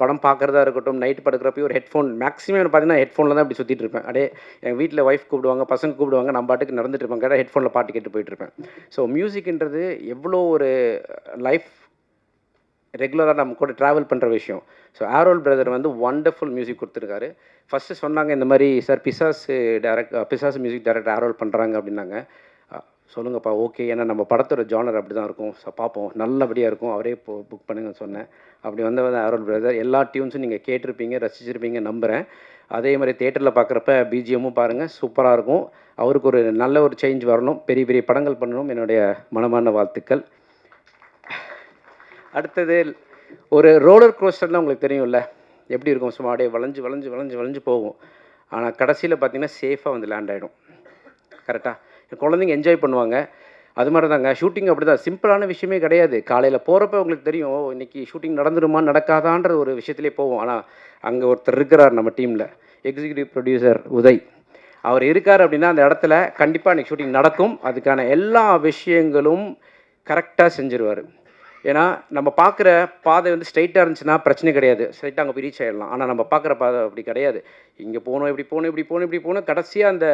படம் பார்க்குறதா இருக்கட்டும், நைட் படுக்கிறப்ப ஒரு ஹெட்ஃபோன் மேக்ஸிமம் பார்த்தீங்கன்னா ஹெட்ஃபோனில் தான் இப்படி சுற்றிட்டு இருப்பேன். அப்படியே எங்கள் வீட்டில் ஒய்ஃப் கூப்பிடுவாங்க, பசங்க கூப்பிடுவாங்க, நான் பாட்டுக்கு நடந்துட்டு இருப்பேன், கேட்டால் ஹெட்ஃபோனில் பாட்டு கேட்டு போயிட்டுருப்பேன். ஸோ மியூசிக்ன்றது எவ்வளோ ஒரு லைஃப் ரெகுலராக நம்ம கூட ட்ராவல் பண்ணுற விஷயம். ஸோ ஆரோல் பிரதர் வந்து ஒண்டர்ஃபுல் மியூசிக் கொடுத்துருக்காரு. ஃபஸ்ட்டு சொன்னாங்க இந்த மாதிரி சார் பிசாஸ் மியூசிக் டைரக்டர் ஆரோல் பண்ணுறாங்க அப்படின்னாங்க. சொல்லுங்கப்பா ஓகே, ஏன்னா நம்ம படத்தோட ஜானர் அப்படி தான் இருக்கும், ஸோ பார்ப்போம் நல்லபடியாக இருக்கும், அவரே புக் பண்ணுங்கன்னு சொன்னேன். அப்படி வந்தவர் ஆரோல் பிரதர். எல்லா டியூன்ஸும் நீங்கள் கேட்டிருப்பீங்க, ரசிச்சிருப்பீங்க நம்புகிறேன். அதே மாதிரி தேட்டரில் பார்க்குறப்ப பிஜிஎம்மும் பாருங்கள், சூப்பராக இருக்கும். அவருக்கு ஒரு நல்ல ஒரு சேஞ்ச் வரணும், பெரிய பெரிய படங்கள் பண்ணணும், என்னுடைய மனமான வாழ்த்துக்கள். அடுத்தது ஒரு ரோலர் கோஸ்டர்லாம் உங்களுக்கு தெரியும்ல எப்படி இருக்கும், சும்மா அப்படியே வளைஞ்சு வளைஞ்சு வளைஞ்சு வளைஞ்சு போகும். ஆனால் கடைசியில் பார்த்தீங்கன்னா சேஃபாக வந்து லேண்ட் ஆகிடும். கரெக்டாக குழந்தைங்க என்ஜாய் பண்ணுவாங்க. அது மாதிரி தாங்க ஷூட்டிங் அப்படி தான், சிம்பிளான விஷயமே கிடையாது. காலையில் போகிறப்ப உங்களுக்கு தெரியும் இன்றைக்கி ஷூட்டிங் நடந்துடுமா நடக்காதான்ற ஒரு விஷயத்துலேயே போவோம். ஆனால் அங்கே ஒருத்தர் இருக்கிறார் நம்ம டீமில், எக்ஸிக்யூட்டிவ் ப்ரொடியூசர் உதய். அவர் இருக்கார் அப்படின்னா அந்த இடத்துல கண்டிப்பாக அன்றைக்கி ஷூட்டிங் நடக்கும். அதுக்கான எல்லா விஷயங்களும் கரெக்டாக செஞ்சுருவார். ஏன்னா நம்ம பார்க்குற பாதை வந்து ஸ்ட்ரைட்டாக இருந்துச்சுன்னா பிரச்சனை கிடையாது, ஸ்ட்ரைட்டாக அங்கே போய் ரீச் ஆகிடலாம். ஆனால் நம்ம பார்க்குற பாதை அப்படி கிடையாது. இங்கே போகணும், இப்படி போகணும், இப்படி போகணும், இப்படி போகணும். கடைசியாக அந்த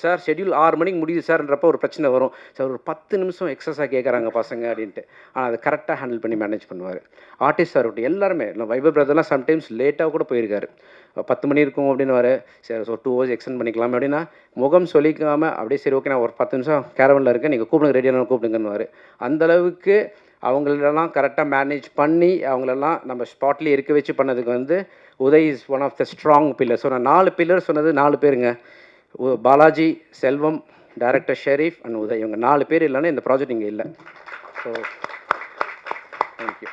சார் ஷெட்யூல் 6 மணிக்கு முடியுது சார்ன்றப்போ ஒரு பிரச்சனை வரும். சார் ஒரு 10 நிமிஷம் எக்ஸஸாக கேட்குறாங்க பசங்க அப்படின்ட்டு. ஆனால் அதை கரெக்டாக ஹேண்டில் பண்ணி மேனேஜ் பண்ணுவார். ஆர்டிஸ்ட் சார் இருக்கட்டும் எல்லாருமே. இல்லை வைபவ் பிரதர்லாம் சம்டைம்ஸ் லேட்டாக கூட போயிருக்காரு. 10 மணி இருக்கும் அப்படின்னு வர, சரி ஸோ 2 hours எக்ஸ்டெண்ட் பண்ணிக்கலாம் அப்படின்னா முகம் சொல்லிக்காமல் அப்படியே சரி ஓகே நான் ஒரு 10 நிமிஷம் கேரவனில் இருக்கேன், நீங்கள் கூப்பிடுங்க, ரெடியான கூப்பிடுங்கன்னு. அந்தளவுக்கு அவங்களெல்லாம் கரெக்டாக மேனேஜ் பண்ணி அவங்களெல்லாம் நம்ம ஸ்பாட்லேயே இருக்க வச்சு பண்ணதுக்கு வந்து Uday is one of the strong pillar. So நான் 4 பில்லர் சொன்னது 4 பேருங்க, பாலாஜி, செல்வம், டைரக்டர் ஷெரீஃப் அண்ட் உதய். இவங்க 4 பேர் இல்லைன்னா இந்த ப்ராஜெக்ட் இங்கே இல்லை. So thank you.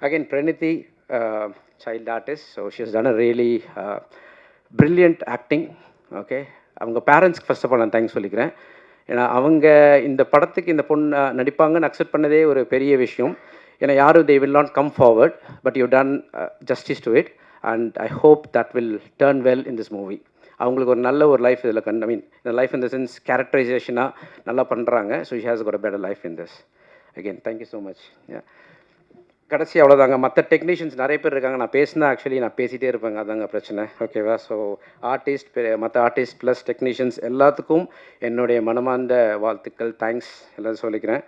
Again Praniti, child artist. So she has done a really brilliant acting. Okay, அவங்க பேரண்ட்ஸ்க்கு ஃபர்ஸ்ட் ஆஃப் ஆல் நான் தேங்க்ஸ் சொல்லிக்கிறேன். ஏன்னா அவங்க இந்த படத்துக்கு இந்த பொண்ணு நடிப்பாங்கன்னு அக்செப்ட் பண்ணதே ஒரு பெரிய விஷயம். ஏன்னா யாரும் they will not come forward, but you done justice to it and I hope that will turn well in this movie. அவங்களுக்கு ஒரு நல்ல ஒரு லைஃப் இதில் ஐ மீன் இந்த லைஃப் இந்த சென்ஸ் கேரக்டரைசேஷனாக நல்லா பண்ணுறாங்க. So she has got a better life in this. Again thank you so much. கடைசி அவ்வளோதாங்க. மற்ற டெக்னீஷியன்ஸ் நிறைய பேர் இருக்காங்க. நான் பேசினா ஆக்சுவலி நான் பேசிகிட்டே இருப்பேங்க, அதாங்க பிரச்சனை. ஓகேவா? ஸோ மற்ற ஆர்டிஸ்ட் ப்ளஸ் டெக்னீஷியன்ஸ் எல்லாத்துக்கும் என்னுடைய மனமார்ந்த வாழ்த்துக்கள், தேங்க்ஸ் எல்லாம் சொல்லிக்கிறேன்.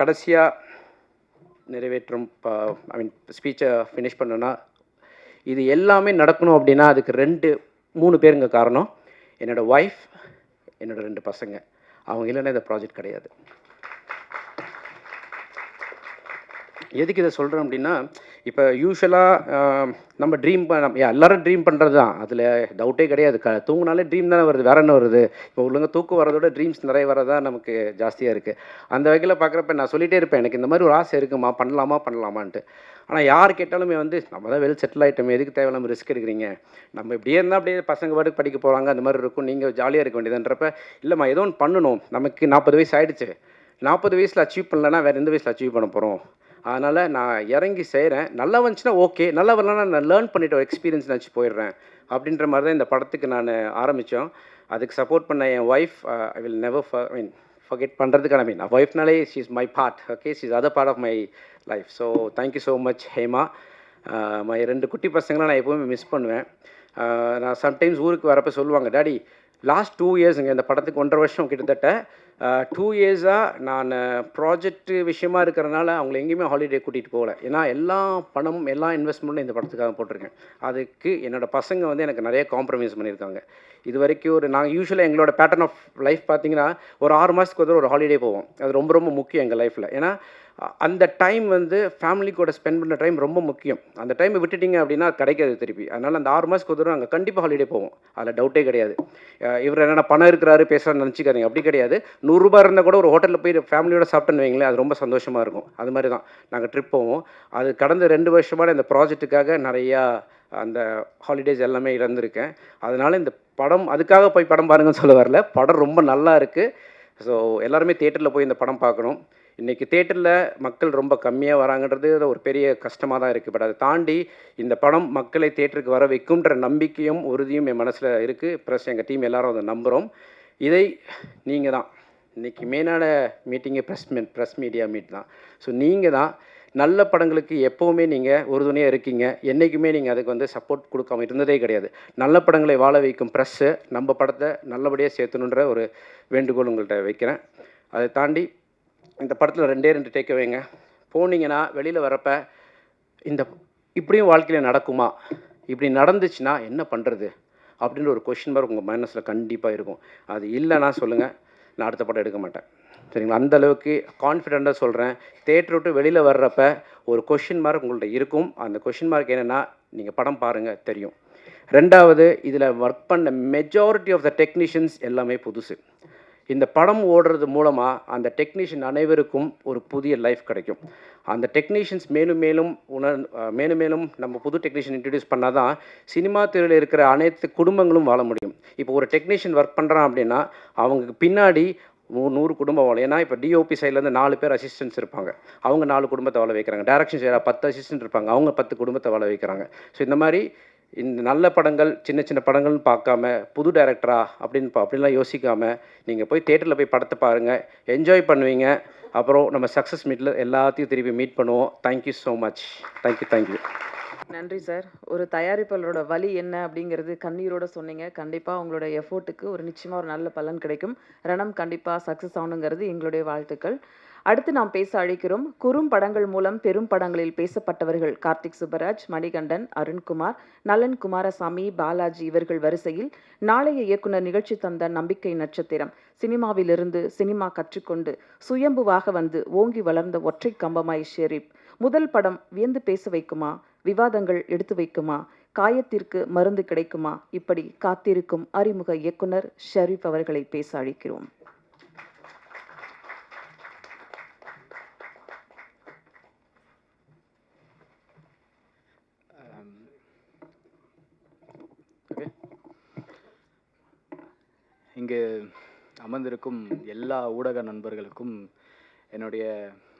கடைசியாக நிறைவேற்றும் ஐ மீன் ஸ்பீச்சை ஃபினிஷ் பண்ணணுன்னா, இது எல்லாமே நடக்கணும் அப்படின்னா அதுக்கு 3 பேருங்க காரணம். என்னோடய ஒய்ஃப், என்னோடய 2 பசங்க. அவங்க இல்லைன்னா இந்த ப்ராஜெக்ட் கிடையாது. எதுக்கு இதை சொல்கிறேன் அப்படின்னா, இப்போ யூஸ்வலாக நம்ம எல்லோரும் ட்ரீம் பண்ணுறது தான், அதில் டவுட்டே கிடையாது. தூங்கினாலே ட்ரீம் தானே வருது, வேறு என்ன வருது? இப்போ உள்ளவங்க தூக்கம் வரதோட ட்ரீம்ஸ் நிறைய வரதான் நமக்கு ஜாஸ்தியாக இருக்குது. அந்த வகையில் பார்க்குறப்ப நான் சொல்லிகிட்டே இருப்பேன், எனக்கு இந்த மாதிரி ஒரு ஆசை இருக்குமா, பண்ணலாமான்ட்டு. ஆனால் யார் கேட்டாலுமே நம்ம தான் வெல் செட்டில் ஆகிட்டோமே, எதுக்கு தேவையில்லாமல் ரிஸ்க் எடுக்கிறீங்க? நம்ம இப்படியே இருந்தால் அப்படியே பசங்க பாட்டுக்கு படிக்க போகிறாங்க, அந்த மாதிரி இருக்கும், நீங்கள் ஜாலியாக இருக்க வேண்டியதுன்றப்ப, இல்லைம்மா ஏதோ ஒன்று பண்ணணும், நமக்கு 40 வயசு ஆகிடுச்சு, 40 வயசில் அச்சீவ் பண்ணலன்னா வேறு எந்த வயசில் அச்சீவ் பண்ண போகிறோம்? அதனால் நான் இறங்கி செய்கிறேன். நல்லா வந்துச்சுன்னா ஓகே, நல்லா வரலன்னா நான் லேர்ன் பண்ணிவிட்டு ஒரு எக்ஸ்பீரியன்ஸ் நினச்சி போயிடுறேன் அப்படின்ற மாதிரி தான் இந்த படத்துக்கு நான் ஆரம்பித்தோம். அதுக்கு சப்போர்ட் பண்ண என் wife, I will never forget பண்ணுறதுக்கான ஒய்ஃப்னாலே she is my part. Okay, she is other part of my life. So thank you so much Hema. My 2 குட்டி பசங்களாம் நான் எப்போவுமே மிஸ் பண்ணுவேன். நான் சம்டைம்ஸ் ஊருக்கு வரப்போ சொல்லுவாங்க, டாடி லாஸ்ட் 2 இயர்ஸுங்க, இந்த படத்துக்கு 1.5 வருஷம் கிட்டத்தட்ட 2 இயர்ஸாக நான் ப்ராஜெக்ட் விஷயமா இருக்கிறனால அவங்கள எங்கேயுமே ஹாலிடே கூட்டிகிட்டு போகல. ஏன்னா எல்லா பணமும் எல்லா இன்வெஸ்ட்மெண்ட்டும் இந்த படத்துக்காக போட்டிருக்கேன். அதுக்கு என்னோடய பசங்க எனக்கு நிறைய காம்ப்ரமைஸ் பண்ணியிருக்காங்க. இது வரைக்கும் நாங்கள் யூஸ்வலாக எங்களோட பேட்டர்ன் ஆஃப் லைஃப் பார்த்தீங்கன்னா ஒரு 6 மாதத்துக்கு ஒரு ஹாலிடே போவோம். அது ரொம்ப ரொம்ப முக்கியம் எங்கள் லைஃப்பில். ஏன்னா அந்த டைம் ஃபேமிலி கூட ஸ்பெண்ட் பண்ணுற டைம் ரொம்ப முக்கியம். அந்த டைமை விட்டுட்டிங்க அப்படின்னா கிடைக்காது திருப்பி. அதனால் அந்த 6 மாதத்துக்கு ஒரு அங்கே கண்டிப்பாக ஹாலிடே போவோம், அதில் டவுட்டே கிடையாது. இவர் என்னென்ன பணம் இருக்கிறாரு பேசுகிறான்னு நினச்சிக்காதீங்க, அப்படி கிடையாது. 100 ரூபா இருந்தால் கூட ஒரு ஹோட்டலில் போய் ஃபேமிலியோட சாப்பிட்டுன்னு வைங்களேன், அது ரொம்ப சந்தோஷமாக இருக்கும். அது மாதிரி தான் நாங்கள் ட்ரிப் போவோம். அது கடந்த 2 வருஷமாக இந்த ப்ராஜெக்ட்டுக்காக நிறையா அந்த ஹாலிடேஸ் எல்லாமே இழந்திருக்கேன். அதனால் இந்த படம் அதுக்காக போய் படம் பாருங்கன்னு சொல்ல வரல, படம் ரொம்ப நல்லா இருக்குது. ஸோ எல்லாருமே தியேட்டரில் போய் இந்த படம் பார்க்கணும். இன்றைக்கி தியேட்டரில் மக்கள் ரொம்ப கம்மியாக வராங்கன்றது ஒரு பெரிய கஷ்டமாக தான் இருக்குது. பட் அதை தாண்டி இந்த படம் மக்களை தியேட்டருக்கு வர வைக்கும்ன்ற நம்பிக்கையும் உறுதியும் என் மனசில் இருக்குது. ப்ளஸ் எங்கள் டீம் எல்லோரும் அதை நம்புகிறோம். இதை நீங்கள் தான் இன்றைக்கி மெயினான மீட்டிங்கே ப்ரெஸ் மீடியா மீட் தான். ஸோ நீங்கள் தான் நல்ல படங்களுக்கு எப்போவுமே நீங்கள் உறுதுணையாக இருக்கீங்க. என்றைக்குமே நீங்கள் அதுக்கு சப்போர்ட் கொடுக்காம இருந்ததே கிடையாது. நல்ல படங்களை வாழ வைக்கும் ப்ரெஸ்ஸு நம்ம படத்தை நல்லபடியாக சேர்த்தணுன்ற ஒரு வேண்டுகோள் உங்கள்கிட்ட வைக்கிறேன். அதை தாண்டி இந்த படத்தில் 2 டேக்அவேங்க. போனீங்கன்னா வெளியில் வரப்ப இப்படியும் வாழ்க்கையில் நடக்குமா, இப்படி நடந்துச்சுன்னா என்ன பண்ணுறது அப்படின்ற ஒரு கொஷின் மார்க் உங்கள் மனசில் கண்டிப்பாக இருக்கும். அது இல்லைன்னா சொல்லுங்கள், நான் அடுத்த படம் எடுக்க மாட்டேன். சரிங்களா? அந்தளவுக்கு கான்ஃபிடெண்ட்டாக சொல்கிறேன். தேட்டர் விட்டு வெளியில் வர்றப்ப ஒரு கொஷின் மார்க் உங்கள்கிட்ட இருக்கும். அந்த கொஷின் மார்க் என்னென்னா, நீங்கள் படம் பாருங்கள் தெரியும். 2வது, இதில் ஒர்க் பண்ண மெஜாரிட்டி ஆஃப் த டெக்னீஷியன்ஸ் எல்லாமே புதுசு. இந்த படம் ஓடுறது மூலமாக அந்த டெக்னீஷியன் அனைவருக்கும் ஒரு புதிய லைஃப் கிடைக்கும். அந்த டெக்னீஷியன்ஸ் மேலும் மேலும் நம்ம புது டெக்னீஷியன் இன்ட்ரடியூஸ் பண்ணால் தான் சினிமா துறையில் இருக்கிற அனைத்து குடும்பங்களும் வாழ முடியும். இப்போ ஒரு டெக்னீஷியன் ஒர்க் பண்ணுறான் அப்படின்னா அவங்களுக்கு பின்னாடி 100 குடும்பம் வாழும். ஏன்னா இப்போ டிஓபி சைட்லேருந்து 4 பேர் அசிஸ்டன்ட்ஸ் இருப்பாங்க, அவங்க 4 குடும்பத்தை வாழ வைக்கிறாங்க. டைரக்ஷன் சைடாக 10 அசிஸ்டன்ட் இருப்பாங்க, அவங்க 10 குடும்பத்தை வாழ வைக்கிறாங்க. ஸோ இந்த மாதிரி இந்த நல்ல படங்கள் சின்ன படங்கள்னு பார்க்காம புது டைரக்டரா அப்படின்லாம் யோசிக்காமல் நீங்கள் போய் தேட்டரில் போய் படத்தை பாருங்கள், என்ஜாய் பண்ணுவீங்க. அப்புறம் நம்ம சக்ஸஸ் மீட்டில் எல்லாத்தையும் திருப்பி மீட் பண்ணுவோம். Thank you so much. தேங்க்யூ. நன்றி சார். ஒரு தயாரிப்பாளரோட வலி என்ன அப்படிங்கிறது கண்ணீரோட சொன்னீங்க. கண்டிப்பாக உங்களோட எஃபோர்ட்டுக்கு நிச்சயமாக ஒரு நல்ல பலன் கிடைக்கும். ரணம் கண்டிப்பாக சக்ஸஸ் ஆகணுங்கிறது எங்களுடைய வாழ்த்துக்கள். அடுத்து நாம் பேச அழைக்கிறோம். குறும்படங்கள் மூலம் பெரும் படங்களில் பேசப்பட்டவர்கள் கார்த்திக் சுப்பராஜ், மணிகண்டன், அருண்குமார், நலன் குமாரசாமி, பாலாஜி இவர்கள் வரிசையில் நாளைய இயக்குனர் நிகழ்ச்சி தந்த நம்பிக்கை நட்சத்திரம், சினிமாவிலிருந்து சினிமா கற்றுக்கொண்டு சுயம்புவாக ஓங்கி வளர்ந்த ஒற்றை கம்பமாய் ஷெரீப். முதல் படம் வியந்து பேச வைக்குமா, விவாதங்கள் எடுத்து வைக்குமா, காயத்திற்கு மருந்து கிடைக்குமா, இப்படி காத்திருக்கும் அறிமுக இயக்குனர் ஷெரீப் அவர்களை பேச அழைக்கிறோம். இங்கு அமர்ந்திருக்கும் எல்லா ஊடக நண்பர்களுக்கும் என்னுடைய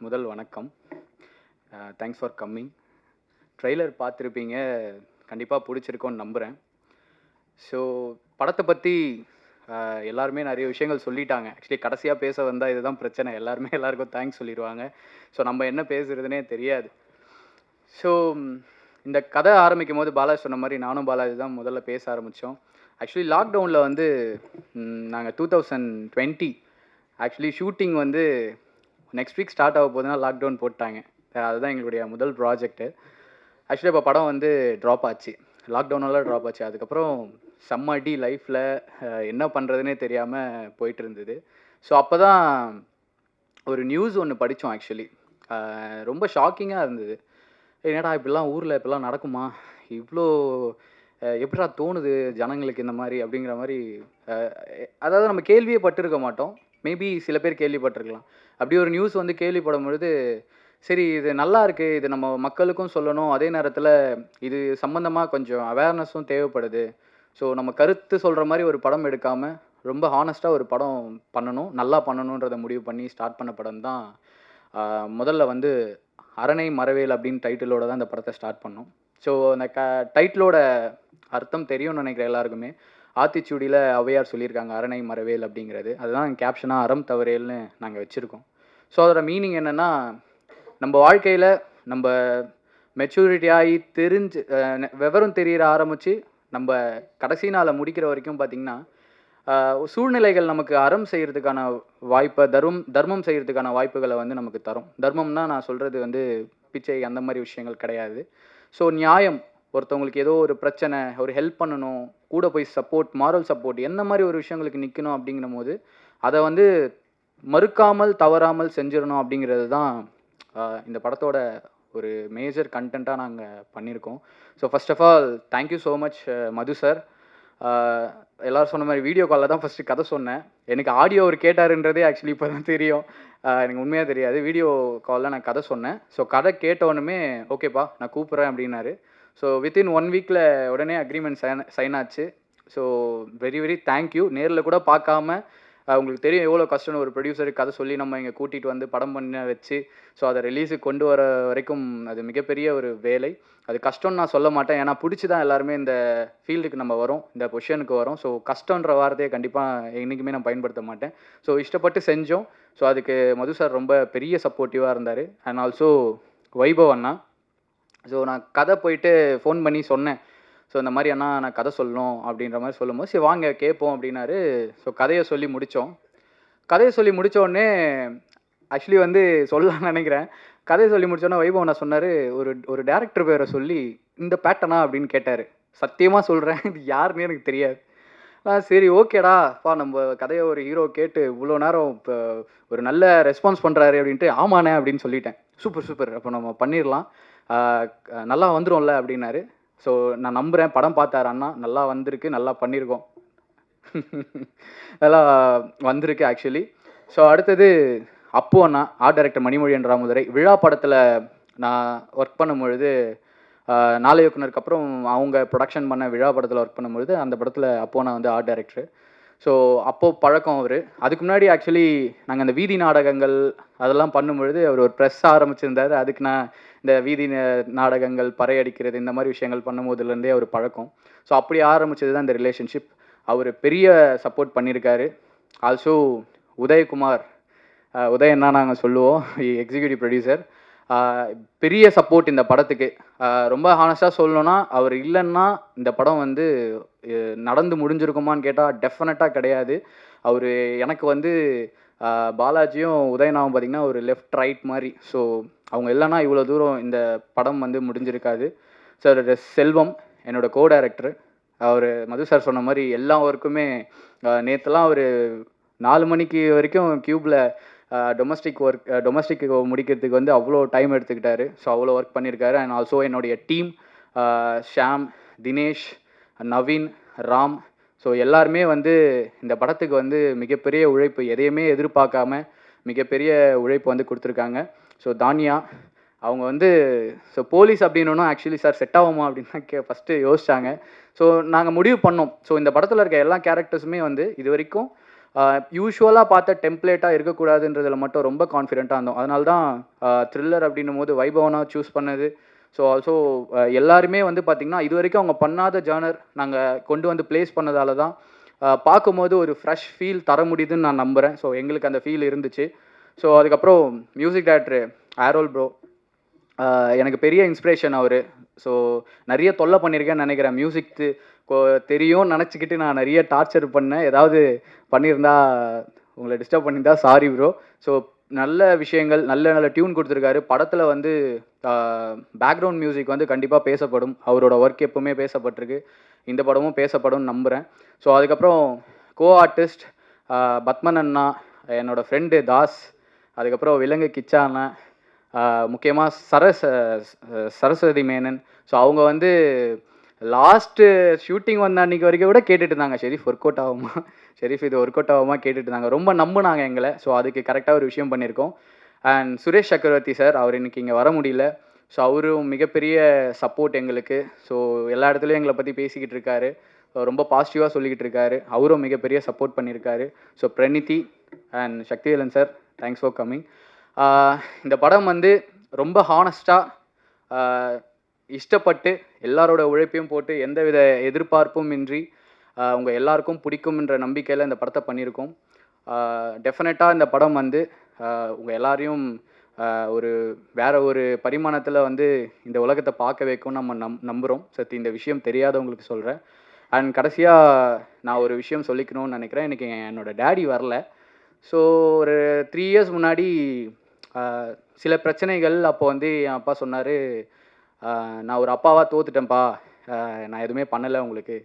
முதல் வணக்கம். Thanks for coming. ட்ரெய்லர் பார்த்துருப்பீங்க, கண்டிப்பாக பிடிச்சிருக்கோன்னு நம்புகிறேன். ஸோ படத்தை பற்றி எல்லாருமே நிறைய விஷயங்கள் சொல்லிட்டாங்க. ஆக்சுவலி கடைசியாக பேச வந்தால் இதுதான் பிரச்சனை, எல்லாருமே எல்லாருக்கும் தேங்க்ஸ் சொல்லிடுவாங்க. ஸோ நம்ம என்ன பேசுகிறதுனே தெரியாது. ஸோ இந்த கதை ஆரம்பிக்கும் போது பாலாஜி சொன்ன மாதிரி நானும் பாலாஜி தான் முதல்ல பேச ஆரம்பித்தோம். ஆக்சுவலி லாக்டவுனில் வந்து நாங்கள் 2020 ஆக்சுவலி ஷூட்டிங் வந்து நெக்ஸ்ட் வீக் ஸ்டார்ட் ஆக போகுதுன்னா லாக்டவுன் போட்டாங்க. அதுதான் எங்களுடைய முதல் ப்ராஜெக்ட்டு. ஆக்சுவலி இப்போ படம் வந்து ட்ராப் ஆச்சு, லாக்டவுனால ட்ராப் ஆச்சு. அதுக்கப்புறம் செம்ம அடி லைஃப்பில், என்ன பண்ணுறதுனே தெரியாமல் போயிட்டு இருந்தது. ஸோ அப்போ தான் ஒரு நியூஸ் ஒன்று படித்தோம். ஆக்சுவலி ரொம்ப ஷாக்கிங்காக இருந்தது. என்னடா இப்படிலாம் ஊரில் இப்படிலாம் நடக்குமா, இவ்வளோ எப்படிடா தோணுது ஜனங்களுக்கு இந்த மாதிரி அப்படிங்கிற மாதிரி. அதாவது நம்ம கேள்வியே பட்டிருக்க மாட்டோம், மேபி சில பேர் கேள்விப்பட்டிருக்கலாம். அப்படி ஒரு நியூஸ் வந்து கேள்விப்படும் பொழுது சரி இது நல்லா இருக்குது, இது நம்ம மக்களுக்கும் சொல்லணும், அதே நேரத்தில் இது சம்மந்தமாக கொஞ்சம் அவேர்னஸும் தேவைப்படுது. ஸோ நம்ம கருத்து சொல்கிற மாதிரி ஒரு படம் எடுக்காமல் ரொம்ப ஹானஸ்ட்டாக ஒரு படம் பண்ணணும், நல்லா பண்ணணுன்றதை முடிவு பண்ணி ஸ்டார்ட் பண்ண படம் தான். முதல்ல வந்து அரணை மறவேல் அப்படின்னு டைட்டிலோட தான் இந்த படத்தை ஸ்டார்ட் பண்ணோம். ஸோ அந்த டைட்டிலோட அர்த்தம் தெரியும்னு நினைக்கிற எல்லாருக்குமே. ஆத்திச்சூடியில் ஔவையார் சொல்லியிருக்காங்க அரணை மறவேல் அப்படிங்கிறது. அதுதான் கேப்ஷனாக அறம் தவறேல்னு நாங்கள் வச்சுருக்கோம். ஸோ அதோட மீனிங் என்னென்னா, நம்ம வாழ்க்கையில் நம்ம மெச்சூரிட்டி ஆகி தெரிஞ்சு விவரம் தெரிகிற ஆரம்பித்து நம்ம கடைசி நாளை முடிக்கிற வரைக்கும் பார்த்திங்கன்னா சூழ்நிலைகள் நமக்கு அறம் செய்கிறதுக்கான வாய்ப்பை, தர்மம் செய்கிறதுக்கான வாய்ப்புகளை வந்து நமக்கு தரும். தர்மம்னா நான் சொல்கிறது வந்து பிச்சை அந்த மாதிரி விஷயங்கள் கிடையாது. ஸோ நியாயம், ஒருத்தவங்களுக்கு ஏதோ ஒரு பிரச்சனை, ஒரு ஹெல்ப் பண்ணணும், கூட போய் சப்போர்ட், மாரல் சப்போர்ட், என்ன மாதிரி ஒரு விஷயங்களுக்கு நிற்கணும் அப்படிங்கிற போது அதை வந்து மறுக்காமல் தவறாமல் செஞ்சிடணும் அப்படிங்கிறது தான் இந்த படத்தோட ஒரு மேஜர் கண்டென்ட்டாக நாங்கள் பண்ணியிருக்கோம். So first of all thank you so much Madhu sir. எல்லோரும் சொன்ன மாதிரி வீடியோ காலில் தான் ஃபஸ்ட்டு கதை சொன்னேன். எனக்கு ஆடியோ அவர் கேட்டாருன்றதே ஆக்சுவலி இப்போ தான் தெரியும், எனக்கு உண்மையாக தெரியாது. வீடியோ காலில் நான் கதை சொன்னேன். ஸோ கதை கேட்டோன்னுமே ஓகேப்பா நான் கூப்பிட்றேன் அப்படின்னாரு. ஸோ வித்தின் 1 வீக்கில் உடனே அக்ரிமெண்ட் சைன் ஆச்சு. So very very thank you. நேரில் கூட பார்க்காம, உங்களுக்கு தெரியும் எவ்வளோ கஷ்டம் ஒரு ப்ரொடியூசருக்கு கதை சொல்லி நம்ம இங்கே கூட்டிகிட்டு வந்து படம் பண்ண வச்சு ஸோ அதை ரிலீஸுக்கு கொண்டு வர வரைக்கும் அது மிகப்பெரிய ஒரு வேலை. அது கஷ்டம்னு நான் சொல்ல மாட்டேன், ஏன்னா பிடிச்சி தான் எல்லாருமே இந்த ஃபீல்டுக்கு நம்ம வரோம், இந்த பொசிஷனுக்கு வரோம். ஸோ கஷ்டன்ற வார்த்தையை கண்டிப்பாக என்றைக்குமே நான் பயன்படுத்த மாட்டேன். ஸோ இஷ்டப்பட்டு செஞ்சோம். ஸோ அதுக்கு மது சார் ரொம்ப பெரிய சப்போர்ட்டிவாக இருந்தார். And also Vaibhav Anna. So நான் கதை போயிட்டு ஃபோன் பண்ணி சொன்னேன், ஸோ இந்த மாதிரி அண்ணா நான் கதை சொல்லணும் அப்படின்ற மாதிரி சொல்லும்போது சரி வாங்க கேட்போம் அப்படின்னாரு. ஸோ கதையை சொல்லி முடித்தோம். கதையை சொல்லி முடித்தோடனே ஆக்சுவலி வந்து சொல்லலாம்னு நினைக்கிறேன். கதையை சொல்லி முடித்தோன்னே வைபவ் நான் சொன்னார், ஒரு டேரக்டர் பேரை சொல்லி இந்த பேட்டனா அப்படின்னு கேட்டார். சத்தியமாக சொல்கிறேன், இது யாருன்னே எனக்கு தெரியாது. சரி ஓகேடா நம்ம கதையை ஒரு ஹீரோ கேட்டு இவ்வளோ நேரம் இப்போ ஒரு நல்ல ரெஸ்பான்ஸ் பண்ணுறாரு அப்படின்ட்டு ஆமாண்ணே அப்படின்னு சொல்லிட்டேன். சூப்பர் சூப்பர், அப்போ நம்ம பண்ணிடலாம், நல்லா வந்துடும்ல அப்படின்னாரு. ஸோ நான் நம்புகிறேன், படம் பார்த்தாரு அண்ணா, நல்லா வந்திருக்கு, நல்லா பண்ணியிருக்கோம், நல்லா வந்திருக்கு ஆக்சுவலி. ஸோ அடுத்தது அப்பு அண்ணா, ஆர்ட் டைரக்டர் மணிமொழியன் ராமுதுரை. விழா படத்தில் நான் ஒர்க் பண்ணும்பொழுது, நாளை இயக்குனருக்கு அப்புறம் அவங்க ப்ரொடக்ஷன் பண்ண விழா படத்தில் ஒர்க் பண்ணும்பொழுது அந்த படத்தில் அப்போ நான் வந்து ஆர்ட் டைரக்டர். ஸோ அப்போது பழக்கம் அவர். அதுக்கு முன்னாடி ஆக்சுவலி நாங்கள் அந்த வீதி நாடகங்கள் அதெல்லாம் பண்ணும்பொழுது அவர் ஒரு ப்ரெஸ் ஆரம்பிச்சிருந்தார். அதுக்கு நான் இந்த வீதி நாடகங்கள், பறையடிக்கிறது, இந்த மாதிரி விஷயங்கள் பண்ணும்போதுலேருந்தே அவர் பழக்கம். ஸோ அப்படி ஆரம்பித்தது தான் இந்த ரிலேஷன்ஷிப். அவர் பெரிய சப்போர்ட் பண்ணியிருக்காரு. ஆல்சோ உதயகுமார், உதயன்னா நாங்கள் சொல்லுவோம், எக்ஸிக்யூட்டிவ் ப்ரொடியூசர், பெரிய சப்போர்ட் இந்த படத்துக்கு. ரொம்ப ஹானஸ்ட்டாக சொல்லணும்னா அவர் இல்லைன்னா இந்த படம் வந்து நடந்து முடிஞ்சிருக்குமான்னு கேட்டால் டெஃபினட்டாக கிடையாது. அவர் எனக்கு வந்து பாலாஜியும் உதயனாவும் பார்த்திங்கன்னா ஒரு லெஃப்ட் ரைட் மாதிரி. ஸோ அவங்க இல்லைன்னா இவ்வளோ தூரம் இந்த படம் வந்து முடிஞ்சிருக்காது. சார் செல்வம் என்னோடய கோ டைரக்டர், அவர் மது சார் சொன்ன மாதிரி எல்லா ஒர்க்குமே நேற்றுலாம் ஒரு 4 மணிக்கு வரைக்கும் க்யூப்பில் டொமஸ்டிக் முடிக்கிறதுக்கு வந்து அவ்வளோ டைம் எடுத்துக்கிட்டாரு. ஸோ அவ்வளோ ஒர்க் பண்ணியிருக்காரு. அண்ட் ஆல்சோ என்னுடைய டீம் ஷாம், தினேஷ், நவீன், ராம், ஸோ எல்லாருமே வந்து இந்த படத்துக்கு வந்து மிகப்பெரிய உழைப்பு, எதையுமே எதிர்பார்க்காம மிகப்பெரிய உழைப்பு வந்து கொடுத்துருக்காங்க. ஸோ தானியா அவங்க வந்து ஸோ போலீஸ் அப்படின்னோன்னா ஆக்சுவலி சார் செட் ஆகுமா அப்படின்னு தான் ஃபஸ்ட்டு யோசிச்சாங்க. ஸோ நாங்கள் முடிவு பண்ணோம். ஸோ இந்த படத்தில் இருக்க எல்லா கேரக்டர்ஸுமே வந்து இது வரைக்கும் யூஸ்வலாக பார்த்த டெம்ப்ளேட்டாக இருக்கக்கூடாதுன்றதில் மட்டும் ரொம்ப கான்ஃபிடென்ட்டாக இருந்தோம். அதனால தான் த்ரில்லர் அப்படின்னும் போது வைபவனா சூஸ் பண்ணது. ஸோ ஆல்சோ எல்லாருமே வந்து பார்த்திங்கன்னா இது வரைக்கும் அவங்க பண்ணாத ஜானர் நாங்கள் கொண்டு வந்து ப்ளேஸ் பண்ணதால தான் பார்க்கும்போது ஒரு ஃப்ரெஷ் ஃபீல் தர முடியுதுன்னு நான் நம்புகிறேன். ஸோ எங்களுக்கு அந்த ஃபீல் இருந்துச்சு. ஸோ அதுக்கப்புறம் மியூசிக் டைரக்டர் ஆரோல் ப்ரோ எனக்கு பெரிய இன்ஸ்பிரேஷன் அவர். ஸோ நிறைய தொல்லை பண்ணியிருக்கேன்னு நினைக்கிறேன். மியூசிக் தெரியும்னு நினச்சிக்கிட்டு நான் நிறைய டார்ச்சர் பண்ணேன். ஏதாவது பண்ணியிருந்தா உங்களை டிஸ்டர்ப் பண்ணியிருந்தா சாரி ப்ரோ. ஸோ நல்ல விஷயங்கள், நல்ல நல்ல டியூன் கொடுத்துருக்காரு. படத்தில் வந்து பேக்ரவுண்ட் மியூசிக் வந்து கண்டிப்பாக பேசப்படும். அவரோட ஒர்க் எப்பவுமே பேசப்பட்டிருக்கு. இந்த படமும் பேசப்படும் நம்புகிறேன். ஸோ அதுக்கப்புறம் கோ ஆர்டிஸ்ட் பத்மன் அண்ணா, என்னோடய ஃப்ரெண்டு தாஸ், அதுக்கப்புறம் விலங்கு கிச்சா அண்ணா, முக்கியமாக சரஸ்வதி மேனன். ஸோ அவங்க வந்து லாஸ்ட்டு ஷூட்டிங் வந்த அன்றைக்கி வரைக்கும் கூட கேட்டுட்டு இருந்தாங்க, ஷெரீஃப் ஒர்க் அவுட் ஆகுமா, ஷெரீஃப் இது ஒர்க் அவுட் ஆகுமா கேட்டுட்டு இருந்தாங்க. ரொம்ப நம்பினாங்க எங்களை. ஸோ அதுக்கு கரெக்டாக ஒரு விஷயம் பண்ணியிருக்கோம். அண்ட் சுரேஷ் சக்கரவர்த்தி சார், அவர் இன்றைக்கி இங்கே வர முடியல. ஸோ அவரும் மிகப்பெரிய சப்போர்ட் எங்களுக்கு. ஸோ எல்லா இடத்துலையும் எங்களை பற்றி பேசிக்கிட்டு இருக்காரு, ரொம்ப பாசிட்டிவாக சொல்லிக்கிட்டு இருக்காரு. அவரும் மிகப்பெரிய சப்போர்ட் பண்ணியிருக்காரு. So Praniti and Sakthivelan sir, thanks for coming. இந்த படம் வந்து ரொம்ப ஹானஸ்ட்டாக இஷ்டப்பட்டு எல்லாரோட உழைப்பையும் போட்டு எந்தவித எதிர்பார்ப்பும் இன்றி உங்கள் எல்லாருக்கும் பிடிக்கும்ன்ற நம்பிக்கையில் இந்த படத்தை பண்ணியிருக்கோம். டெஃபினட்டாக இந்த படம் வந்து உங்கள் எல்லாரையும் வேற ஒரு பரிமாணத்தில் வந்து இந்த உலகத்தை பார்க்க வைக்கும் நம்ம நம்புகிறோம். சரி, இந்த விஷயம் தெரியாதவங்களுக்கு சொல்கிறேன். அண்ட் கடைசியாக நான் ஒரு விஷயம் சொல்லிக்கணும்னு நினைக்கிறேன். இன்றைக்கி என்னோடய டேடி வரல. ஸோ ஒரு 3 years முன்னாடி சில பிரச்சனைகள். அப்போ வந்து என் அப்பா சொன்னார், நான் ஒரு அப்பாவாக தோத்துட்டேன்ப்பா, நான் எதுவுமே பண்ணலை உங்களுக்கு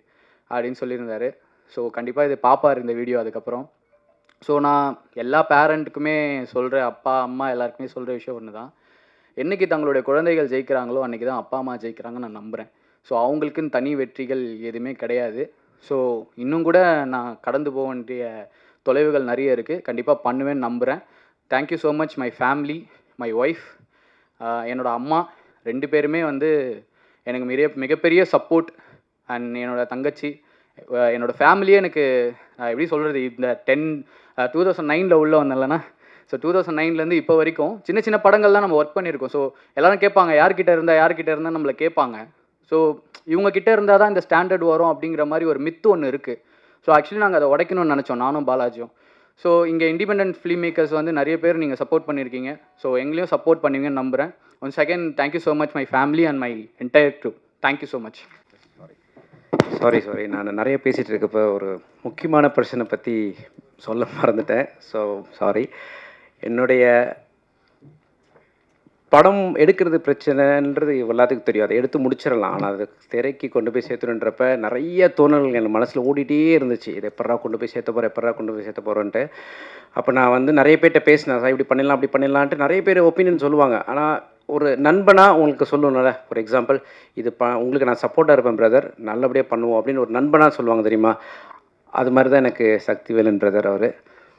அப்படின்னு சொல்லியிருந்தார். ஸோ கண்டிப்பாக இது பார்ப்பார் இந்த வீடியோ அதுக்கப்புறம். ஸோ நான் எல்லா பேரண்ட்டுக்குமே சொல்கிற, அப்பா அம்மா எல்லாருக்குமே சொல்கிற விஷயம் ஒன்று தான். என்றைக்கு தங்களுடைய குழந்தைகள் ஜெயிக்கிறாங்களோ அன்றைக்கி தான் அப்பா அம்மா ஜெயிக்கிறாங்கன்னு நான் நம்புகிறேன். ஸோ அவங்களுக்குன்னு தனி வெற்றிகள் எதுவுமே கிடையாது. ஸோ இன்னும் கூட நான் கடந்து போக வேண்டிய தொலைவுகள் நிறைய இருக்குது. கண்டிப்பாக பண்ணுவேன்னு நம்புகிறேன். Thank you so much my family, my wife, என்னோடய அம்மா 2 பேருமே வந்து எனக்கு மிகப்பெரிய சப்போர்ட். அண்ட் என்னோடய தங்கச்சி, என்னோடய ஃபேமிலியே எனக்கு எப்படி சொல்கிறது, இந்த 2009 உள்ளே வந்தேன்லண்ணா. ஸோ 2009 இப்போ வரைக்கும் சின்ன சின்ன படங்கள்லாம் நம்ம ஒர்க் பண்ணியிருக்கோம். ஸோ எல்லோரும் கேட்பாங்க, யார்கிட்ட இருந்தால் நம்மளை கேட்பாங்க. ஸோ இவங்ககிட்ட இருந்தால் தான் இந்த ஸ்டாண்டர்ட் வரும் அப்படிங்கிற மாதிரி ஒரு மித்து ஒன்று இருக்குது. ஸோ ஆக்சுவலி நாங்கள் அதை உடைக்கணும்னு நினச்சோம், நானும் பாலாஜியும். ஸோ இங்கே இண்டிபெண்டன்ட் ஃபிலிம் மேக்கர்ஸ் வந்து நிறைய பேர் நீங்கள் சப்போர்ட் பண்ணியிருக்கீங்க. ஸோ எங்களையும் சப்போர்ட் பண்ணுவீங்கன்னு நம்புகிறேன். Once again thank you so much my family and my entire crew. Thank you so much. Sorry நான் நிறைய பேசிகிட்டு இருக்கப்போ ஒரு முக்கியமான பர்சனை பற்றி சொல்ல மறந்துட்டேன். So sorry. என்னுடைய படம் எடுக்கிறது பிரச்சனைன்றது எல்லாத்துக்கும் தெரியும். அதை எடுத்து முடிச்சிடலாம். ஆனால் அது திரைக்கு கொண்டு போய் சேர்த்துணுன்றப்ப நிறைய தோணல்கள் என் மனசில் ஓடிட்டே இருந்துச்சு. இதை எப்படா கொண்டு போய் சேர்த்த போகிறோன்ட்டு. அப்போ நான் வந்து நிறைய பேர்கிட்ட பேசினேன், சார் இப்படி பண்ணிடலாம் அப்படி பண்ணிடலான்ட்டு. நிறைய பேர் ஒப்பீனியன் சொல்லுவாங்க. ஆனால் ஒரு நண்பனாக உங்களுக்கு சொல்லணும்ல, ஒரு எக்ஸாம்பிள், இது உங்களுக்கு நான் சப்போர்ட்டாக இருப்பேன் பிரதர், நல்லபடியாக பண்ணுவோம் அப்படின்னு ஒரு நண்பனாக சொல்லுவாங்க தெரியுமா. அது மாதிரி தான் எனக்கு சக்திவேலன் பிரதர் அவர்.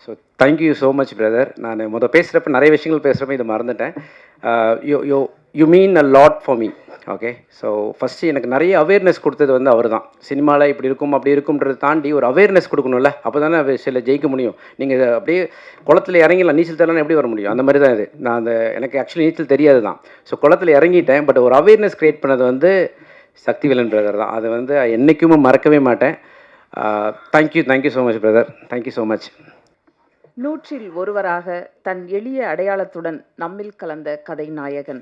So thank you so much brother. நான் பேசுகிறப்ப நிறைய விஷயங்கள் பேசுகிறப்ப இதை மறந்துட்டேன். You mean a lot for me. Okay. So first எனக்கு நிறைய அவேர்னஸ் கொடுத்தது வந்து அவர் தான். சினிமாவில் இப்படி இருக்கும் அப்படி இருக்கும்ன்றதை தாண்டி ஒரு அவேர்னஸ் கொடுக்கணும்ல, அப்போ தானே சில ஜெயிக்க முடியும். நீங்கள் அப்படியே குளத்தில் இறங்கிடலாம், நீச்சல் தெரியலாம், எப்படி வர முடியும்? அந்த மாதிரி தான் இது. நான் எனக்கு ஆக்சுவலி நீச்சல் தெரியாது தான். ஸோ குளத்தில் இறங்கிட்டேன். பட் ஒரு அவேர்னஸ் க்ரியேட் பண்ணது வந்து சக்திவேலன் பிரதர் தான். அது வந்து என்றைக்குமே மறக்கவே மாட்டேன். Thank you so much brother. Thank you so much. 100 ஒருவராக தன் எளிய அடையாளத்துடன் நம்மில் கலந்த கதை நாயகன்.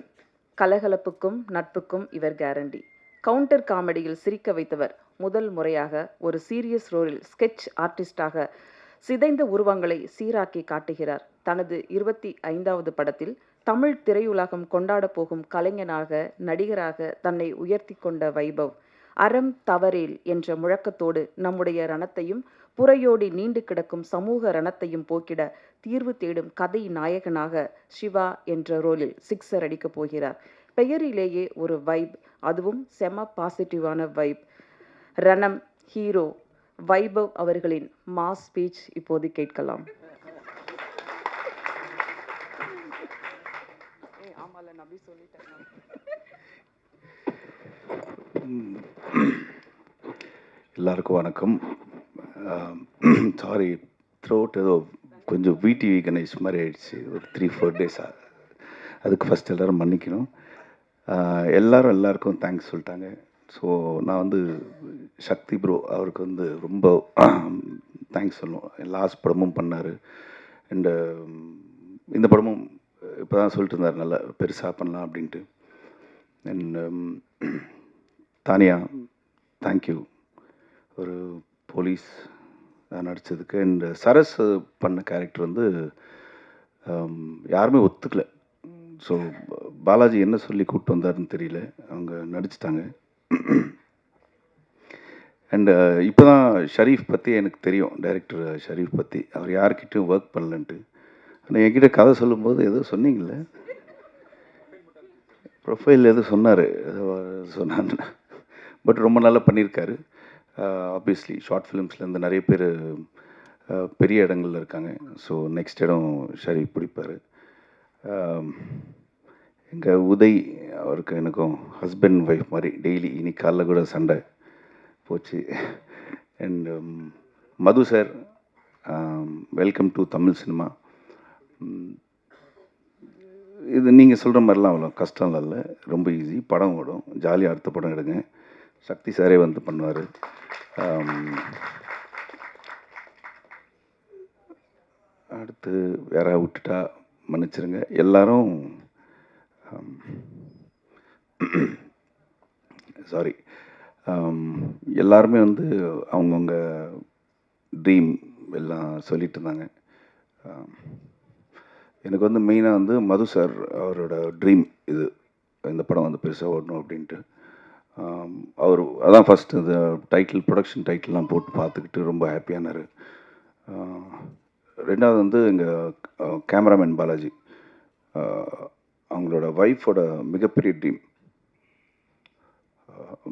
கலகலப்புக்கும் நட்புக்கும் இவர் கேரண்டி. கவுண்டர் காமெடியில் சிரிக்க வைத்தவர். முதல் முறையாக ஒரு சீரியஸ் ரோலில் ஸ்கெட்ச் ஆர்டிஸ்டாக சிதைந்த உருவங்களை சீராக்கி காட்டுகிறார். தனது 25வது படத்தில் தமிழ் திரையுலகம் கொண்டாட போகும் கலைஞனாக, நடிகராக தன்னை உயர்த்தி கொண்ட வைபவ். அறம் தவறேல் என்ற முழக்கத்தோடு நம்முடைய ரணத்தையும் புறையோடி நீண்டு கிடக்கும் சமூக ரணத்தையும் போக்கிட தீர்வு தேடும் கதை நாயகனாக சிவா என்ற ரோலில் 6 அடிக்கப் போகிறார். பெயரிலேயே ஒரு வைப், அதுவும் செம பாசிட்டிவான வைப். ரணம் ஹீரோ வைபவ் அவர்களின் மாஸ் ஸ்பீச் இப்போது கேட்கலாம். எல்லாருக்கும் வணக்கம். சாரி, த்ரோட் ஏதோ கொஞ்சம் விடிவி கணேஷ் மாதிரி ஆயிடுச்சு ஒரு 3-4 டேஸாக. அதுக்கு ஃபஸ்ட் எல்லோரும் மன்னிக்கணும். எல்லாருக்கும் தேங்க்ஸ் சொல்லிட்டாங்க. ஸோ நான் வந்து சக்தி ப்ரோ அவருக்கு வந்து ரொம்ப தேங்க்ஸ் சொல்லணும். லாஸ்ட் படமும் பண்ணார். அண்டு இந்த படமும் இப்போ தான் சொல்லிட்டு இருந்தார் நல்லா பெருசாக பண்ணலாம் அப்படின்ட்டு. அண்ட் தானியா தேங்க்யூ ஒரு போலீஸ் நடித்ததுக்கு. அண்ட் சரஸ் பண்ண கேரக்டர் வந்து யாருமே ஒத்துக்கல. ஸோ பாலாஜி என்ன சொல்லி கூப்பிட்டு வந்தாருன்னு தெரியல, அவங்க நடிச்சிட்டாங்க. அண்டு இப்போ தான் ஷரீஃப் பற்றி எனக்கு தெரியும், டைரக்டர் ஷரீஃப் பற்றி. அவர் யார்கிட்டையும் ஒர்க் பண்ணலன்ட்டு. ஆனால் என்கிட்ட கதை சொல்லும்போது ஏதோ சொன்னீங்கள, ப்ரொஃபைல் எதுவும் சொன்னார், ஏதோ சொன்னாங்க. பட் ரொம்ப நல்லா பண்ணியிருக்காரு. ஆப்வியஸ்லி ஷார்ட் ஃபிலிம்ஸ்லேருந்து நிறைய பேர் பெரிய இடங்கள்ல இருக்காங்க. ஸோ நெக்ஸ்ட் இடம் ஷரீஃப் பிடிப்பார். எங்கள் உதய் அவருக்கு எனக்கும் ஹஸ்பண்ட் ஒய்ஃப் மாதிரி டெய்லி, இன்னைக்கு காலைல கூட சண்டை போச்சு. And Madhu sir, welcome to Tamil cinema. இது நீங்கள் சொல்கிற மாதிரிலாம் அவ்வளோ கஷ்டம் இல்லை, ரொம்ப ஈஸி. படம் ஓடும், ஜாலியாக அடுத்த படம் எடுங்க. சக்தி சாரே வந்து பண்ணுவார். அடுத்து வேற விட்டுட்டா மன்னிச்சிருங்க எல்லாரும். சாரி. எல்லாருமே வந்து அவங்கவுங்க ட்ரீம் எல்லாம் சொல்லிட்டு இருந்தாங்க. எனக்கு வந்து மெயினாக வந்து மது சார் அவரோட ட்ரீம் இது, இந்த படம் வந்து பெருசாக ஓடணும் அப்படின்ட்டு. அவர் அதான் ஃபஸ்ட்டு இந்த டைட்டில், ப்ரொடக்ஷன் டைட்டில்லாம் போட்டு பார்த்துக்கிட்டு ரொம்ப ஹாப்பியானார். ரெண்டாவது வந்து எங்கள் கேமராமேன் பாலாஜி, அவங்களோட ஒய்ஃபோட மிகப்பெரிய ட்ரீம்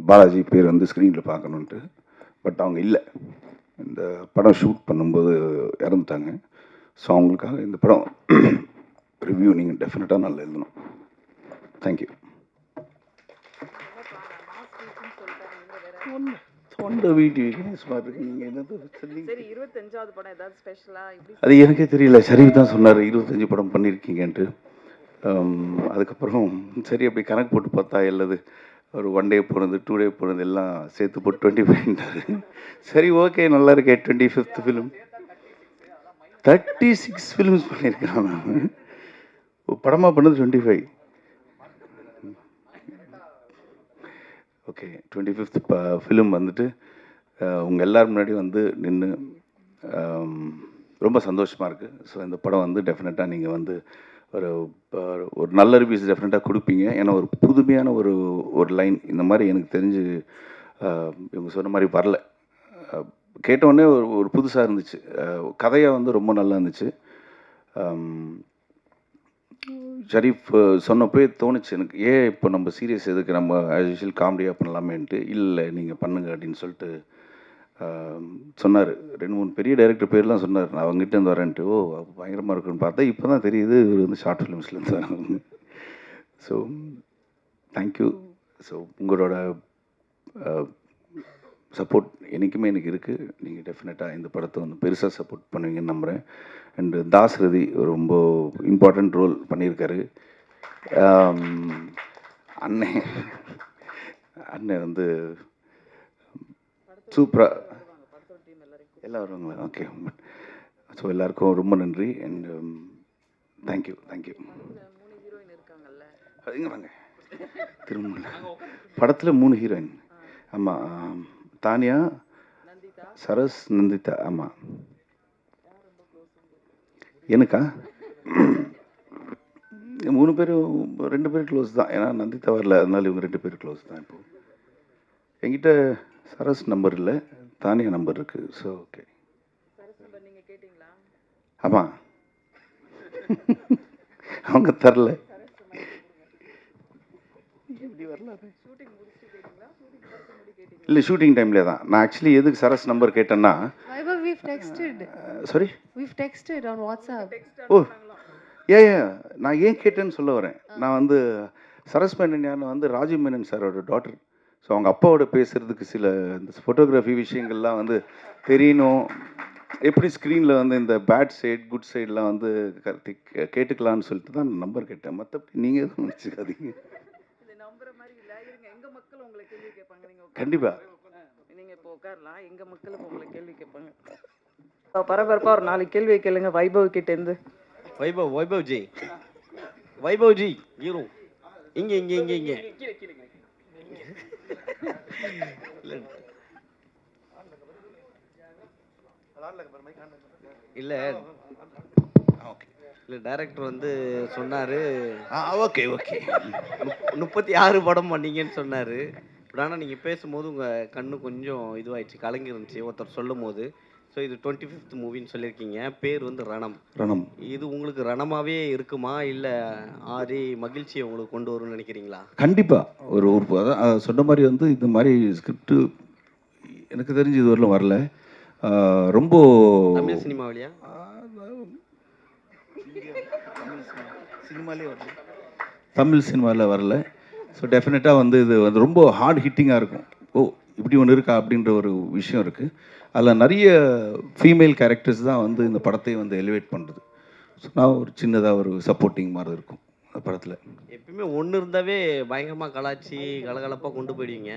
பாலாஜி பேர் வந்து ஸ்க்ரீனில் பார்க்கணுன்ட்டு. பட் அவங்க இல்லை, இந்த படம் ஷூட் பண்ணும்போது இறந்துட்டாங்க. ஸோ அவங்களுக்காக இந்த படம் ரிவ்யூ நீங்கள் டெஃபினட்டாக நல்லா எழுதணும். தேங்க்யூ. அது எனக்கே தெரியல, ஷரீஃப் தான் சொன்னார் 25 படம் பண்ணியிருக்கீங்கன்ட்டு. அதுக்கப்புறம் சரி அப்படி கணக்கு போட்டு பார்த்தா எல்லாது ஒரு 1 டே போனது, 2 டே போனது எல்லாம் சேர்த்து போட்டு 25ன்றாரு. சரி ஓகே, நல்லா இருக்கே. 25th ஃபிலிம், 36 ஃபிலிம்ஸ் பண்ணியிருக்கான். நான் படமாக பண்ணது 25. ஓகே, 25th ஃபிலிம் வந்துட்டு உங்கள் எல்லோரும் முன்னாடி வந்து நின்று ரொம்ப சந்தோஷமாக இருக்குது. ஸோ இந்த படம் வந்து டெஃபினட்டாக நீங்கள் வந்து ஒரு நல்ல ரிவ்யூஸ் டெஃபினட்டாக கொடுப்பீங்க. ஏன்னா ஒரு புதுமையான ஒரு லைன் இந்த மாதிரி எனக்கு தெரிஞ்சு இவங்க சொன்ன மாதிரி வரல. கேட்டவுடனே ஒரு புதுசாக இருந்துச்சு. கதையாக வந்து ரொம்ப நல்லா இருந்துச்சு. ஷரீஃப் சொன்னப்போயே தோணுச்சு எனக்கு, ஏன் இப்போ நம்ம சீரியஸ் எதுக்கு, நம்ம ஆஸ் யூஷுவல் காமெடியாக பண்ணலாமேன்ட்டு. இல்லை நீங்கள் பண்ணுங்க அப்படின்னு சொல்லிட்டு சொன்னார். 2-3 பெரிய டைரக்டர் பேர்லாம் சொன்னார், நான் அவங்ககிட்ட இருந்து வரேன்ட்டு. ஓ பயங்கரமாக இருக்குன்னு பார்த்தா இப்போ தான் தெரியுது இவர் வந்து ஷார்ட் ஃபிலிம்ஸ்லேருந்து வராங்க. So thank you. ஸோ உங்களோட சப்போர்ட் என்றைக்குமே எனக்கு இருக்குது. நீங்கள் டெஃபினட்டாக இந்த படத்தை வந்து பெருசாக சப்போர்ட் பண்ணுவீங்கன்னு நம்புகிறேன். அண்டு தாஸ் ரதி ரொம்ப இம்பார்ட்டண்ட் ரோல் பண்ணியிருக்காரு. அண்ணன் வந்து சூப்பராக எல்லாம் வருவாங்களா? ஓகே. ஸோ எல்லாருக்கும் ரொம்ப நன்றி அண்ட் தேங்க்யூ. அதுங்க வாங்க திரும்ப படத்தில் 3 ஹீரோயின். ஆமாம், தானியா, சரஸ், நந்திதா. ஆமாம், எனக்கா 3 பேரும் 2 பேர் க்ளோஸ் தான். ஏன்னா நந்திதா வரல, அதனால இவங்க 2 பேர் க்ளோஸ் தான். இப்போது என்கிட்ட சரஸ் நம்பர் இல்லை, தானியா நம்பர் இருக்குது. So okay. ஆமாம் அவங்க தரல. இல்லை ஷூட்டிங் டைம்லேயே தான். நான் ஆக்சுவலி எதுக்கு சரஸ் நம்பர் கேட்டேன்னா, sorry We've texted on WhatsApp. ஓ ஏ நான் ஏன் கேட்டேன்னு சொல்ல வரேன். நான் வந்து சரஸ் மேனன் யாருன்னு வந்து ராஜீவ் மேனன் சாரோட டாட்டர். ஸோ அவங்க அப்பாவோட பேசுகிறதுக்கு சில இந்த ஃபோட்டோகிராஃபி விஷயங்கள்லாம் வந்து தெரியணும். எப்படி ஸ்க்ரீனில் வந்து இந்த பேட் சைட் குட் சைட்லாம் வந்து கேட்டுக்கலான்னு சொல்லிட்டு தான் நம்பர் கேட்டேன். மற்றபடி நீங்கள் எதுவும் நினச்சிக்காதீங்க. கண்டிப்பாக. நீங்கள் இப்போ உட்காரலாம், எங்கள் மக்கள் இப்போ உங்களை கேள்வி கேட்பாங்க. பரபரப்பாக ஒரு 4 கேள்வி கேளுங்க வைபவ் கிட்டேருந்து. வைபவ் ஜி ஹீரோ இங்கே இல்லை டைரக்டர் வந்து சொன்னார் ஓகே 36 படம் பண்ணீங்கன்னு சொன்னார். பட் ஆனால் நீங்கள் பேசும்போது உங்கள் கண்ணு கொஞ்சம் இதுவாகிடுச்சு, கலங்கிருந்துச்சு ஒருத்தர் சொல்லும் போது. ஸோ இது 25th மூவின்னு சொல்லியிருக்கீங்க, பேர் வந்து ரணம். இது உங்களுக்கு ரணமாகவே இருக்குமா, இல்லை ஆரி மகிழ்ச்சியை உங்களுக்கு கொண்டு வரும்னு நினைக்கிறீங்களா? கண்டிப்பாக ஒரு அதான் சொன்ன மாதிரி வந்து இந்த மாதிரி ஸ்கிரிப்டு எனக்கு தெரிஞ்சு இது வரலும் வரல. ரொம்ப தமிழ் சினிமாவிலையா? தமிழ் சினிமாவில் வரல. ஸோ டெஃபினட்டாக வந்து இது வந்து ரொம்ப ஹார்ட் ஹிட்டிங்காக இருக்கும். இப்படி ஒன்று இருக்கா அப்படின்ற ஒரு விஷயம் இருக்குது. அதில் நிறைய ஃபீமேல் கேரக்டர்ஸ் தான் வந்து இந்த படத்தை வந்து எலிவேட் பண்ணுறது. ஸோ நான் ஒரு சின்னதாக ஒரு சப்போர்ட்டிங் மாதிரி இருக்கும் அந்த படத்தில். எப்பயுமே ஒன்று இருந்தாவே பயங்கரமாக கலாச்சி கலகலப்பாக கொண்டு போயிடுவீங்க.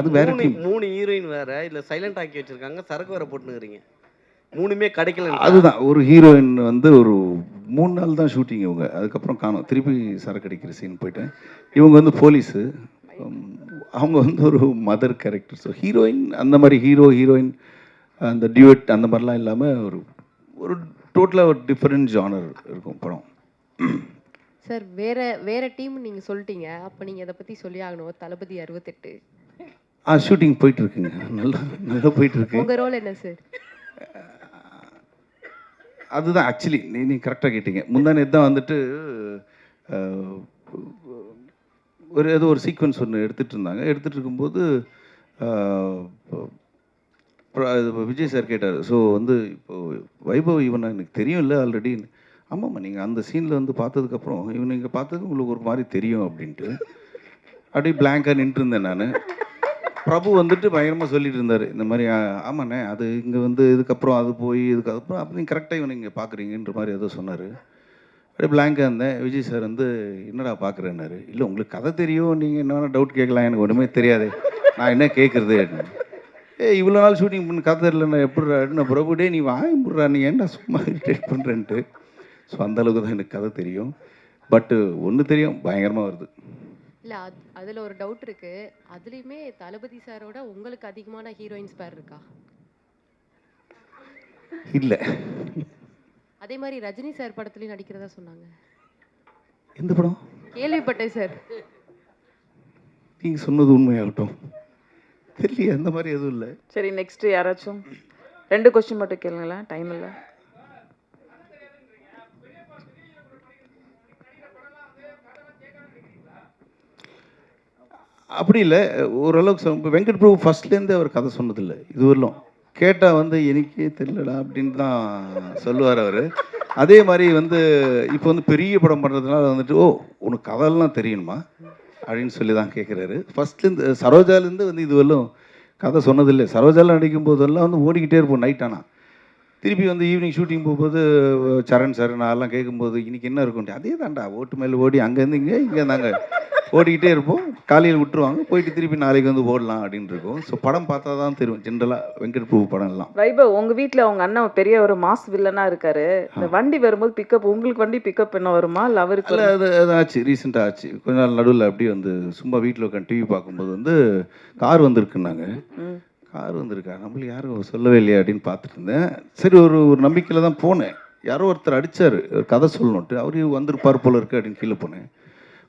அது வேற டீம். 3 ஹீரோயின் வேற இதில் சைலண்ட் ஆக்கி வச்சுருக்காங்க, சரக்கு வேற போட்டுனுக்கிறீங்க. 3மே கிடைக்கல. அதுதான் ஒரு ஹீரோயின் வந்து ஒரு 3 நாள் தான் ஷூட்டிங் இவங்க, அதுக்கப்புறம் காணும். திருப்பி சரக்கு அடிக்கிற சீன் போயிட்டேன். இவங்க வந்து போலீஸு, அவங்க வந்து ஒரு மதர் கேரக்டர். ஸோ ஹீரோயின் அந்த மாதிரி ஹீரோயின் அந்த டியூட் அந்த மாதிரிலாம் இல்லாமல் ஒரு டோட்டலாக ஒரு டிஃப்ரெண்ட் ஜானர் இருக்கும் படம். சார் வேற டீம் நீங்கள் சொல்லிட்டீங்க, அப்போ நீங்கள் இதை பற்றி சொல்லி ஆகணும். தளபதி 68 ஷூட்டிங் போயிட்டுருக்குங்க, நல்லா போயிட்டுருக்கு. உங்கள் ரோல் என்ன சார்? அதுதான் ஆக்சுவலி நீங்கள் கரெக்டாக கேட்டீங்க. முந்தானே தான் வந்துட்டு ஏதோ ஒரு சீக்வன்ஸ் ஒன்று எடுத்துகிட்டு இருக்கும்போது விஜய் சார் கேட்டார். ஸோ வந்து இப்போது வைபவ் இவனை எனக்கு தெரியும் இல்லை ஆல்ரெடி. ஆமாம்மா, நீங்கள் அந்த சீனில் வந்து பார்த்ததுக்கப்புறம் இவன் நீங்கள் பார்த்தது உங்களுக்கு ஒரு மாதிரி தெரியும் அப்படின்ட்டு அப்படியே பிளாங்காக நின்றுருந்தேன் நான். பிரபு வந்துட்டு பயங்கரமாக சொல்லிட்டு இருந்தார் இந்த மாதிரி. ஆமாண்ணே, அது இங்கே வந்து இதுக்கப்புறம் அது போய் இதுக்கப்புறம் அப்போ நீங்கள் கரெக்டாக இவனை இங்கே பார்க்குறீங்கன்ற மாதிரி ஏதோ சொன்னார். அப்படியே பிளாங்காக இருந்தேன். விஜய் சார் வந்து என்னடா பார்க்குறேன்னாரு. இல்லை உங்களுக்கு கதை தெரியும், நீங்கள் என்ன டவுட் கேட்கலாம், எனக்கு ஒன்றுமே தெரியாது, நான் என்ன கேட்குறது அப்படின்னு. இவ்வளோ நாள் ஷூட்டிங் பண்ண கதை தெரியலண்ணா எப்படின்னு. பிரபு டே நீ வாங்கிடுறா, நீ ஏன்டா சும்மா இரிட்டேட் பண்ணுறேன்ட்டு. ஸோ அந்தளவுக்கு தான் எனக்கு கதை தெரியும். பட்டு ஒன்று தெரியும், பயங்கரமாக வருது. இல்லை அதில் ஒரு டவுட் இருக்குது. அதுலேயுமே தளபதி சாரோட உங்களுக்கு அதிகமான ஹீரோயின்ஸ் பேர் இருக்கா? இல்லை. அதே மாதிரி ரஜினி சார் படத்துலையும் நடிக்கிறதா சொன்னாங்க. எந்த படம்? கேள்விப்பட்டேன் சார். நீங்கள் சொன்னது உண்மையாகட்டும், தெரியல, அந்த மாதிரி எதுவும் இல்லை. சரி, நெக்ஸ்ட்டு யாராச்சும் 2 கொஸ்டின் மட்டும் கேளுங்களேன், டைம் இல்லை. அப்படி இல்லை, ஓரளவுக்கு இப்போ வெங்கட் பிரபு ஃபஸ்ட்லேருந்து அவர் கதை சொன்னதில்லை இது வரலும். கேட்டால் வந்து எனக்கே தெரியலடா அப்படின்னு தான் சொல்லுவார் அவர். அதே மாதிரி வந்து இப்போ வந்து பெரிய படம் பண்ணுறதுனால வந்துட்டு உனக்கு கதையெல்லாம் தெரியணுமா அப்படின்னு சொல்லி தான் கேட்குறாரு. ஃபஸ்ட்லேருந்து சரோஜாலேருந்து வந்து இது வரலும் கதை சொன்னதில்லை. சரோஜாவில் நடிக்கும் போதெல்லாம் வந்து ஓடிக்கிட்டே இருப்போம் நைட். ஆனால் திருப்பி வந்து ஈவினிங் ஷூட்டிங் போகும்போது சரண் சார் நான்லாம் கேட்கும்போது இன்றைக்கி என்ன இருக்கும்ட்டு, அதே தான்டா ஓட்டு மேலே ஓடி அங்கேருந்து இங்கே நாங்கள் ஓடிக்கிட்டே இருப்போம். காலையில் விட்டுருவாங்க, போயிட்டு திருப்பி நாளைக்கு வந்து ஓடலாம் அப்படின்னு இருக்கும். ஸோ படம் பார்த்தா தான் தெரியும் ஜென்ரலாக வெங்கட் பிரபு படம் எல்லாம். வைபவ், உங்கள் வீட்டில் அவங்க அண்ணன் பெரிய ஒரு மாஸ் வில்லனாக இருக்காரு. இந்த வண்டி வரும்போது பிக்கப், உங்களுக்கு வண்டி பிக்கப் என்ன வருமா இல்லை அவருக்கு? இல்லை, அது ஆச்சு, ரீசெண்டாக ஆச்சு. கொஞ்ச நாள் நடுவில் அப்படியே வந்து சும்மா வீட்டில் உட்காந்து டிவி பார்க்கும்போது வந்து கார் வந்திருக்குன்னாங்க. கார் வந்திருக்கா, நம்மளுக்கு யாரும் சொல்லவே இல்லையா அப்படின்னு பார்த்துட்டு இருந்தேன். சரி, ஒரு நம்பிக்கையில் தான் போனேன். யாரோ ஒருத்தர் அடித்தார், கதை சொல்லணுன்ட்டு. அவரு வந்திருப்பார் போல இருக்குது அப்படின்னு கீழே போனேன்.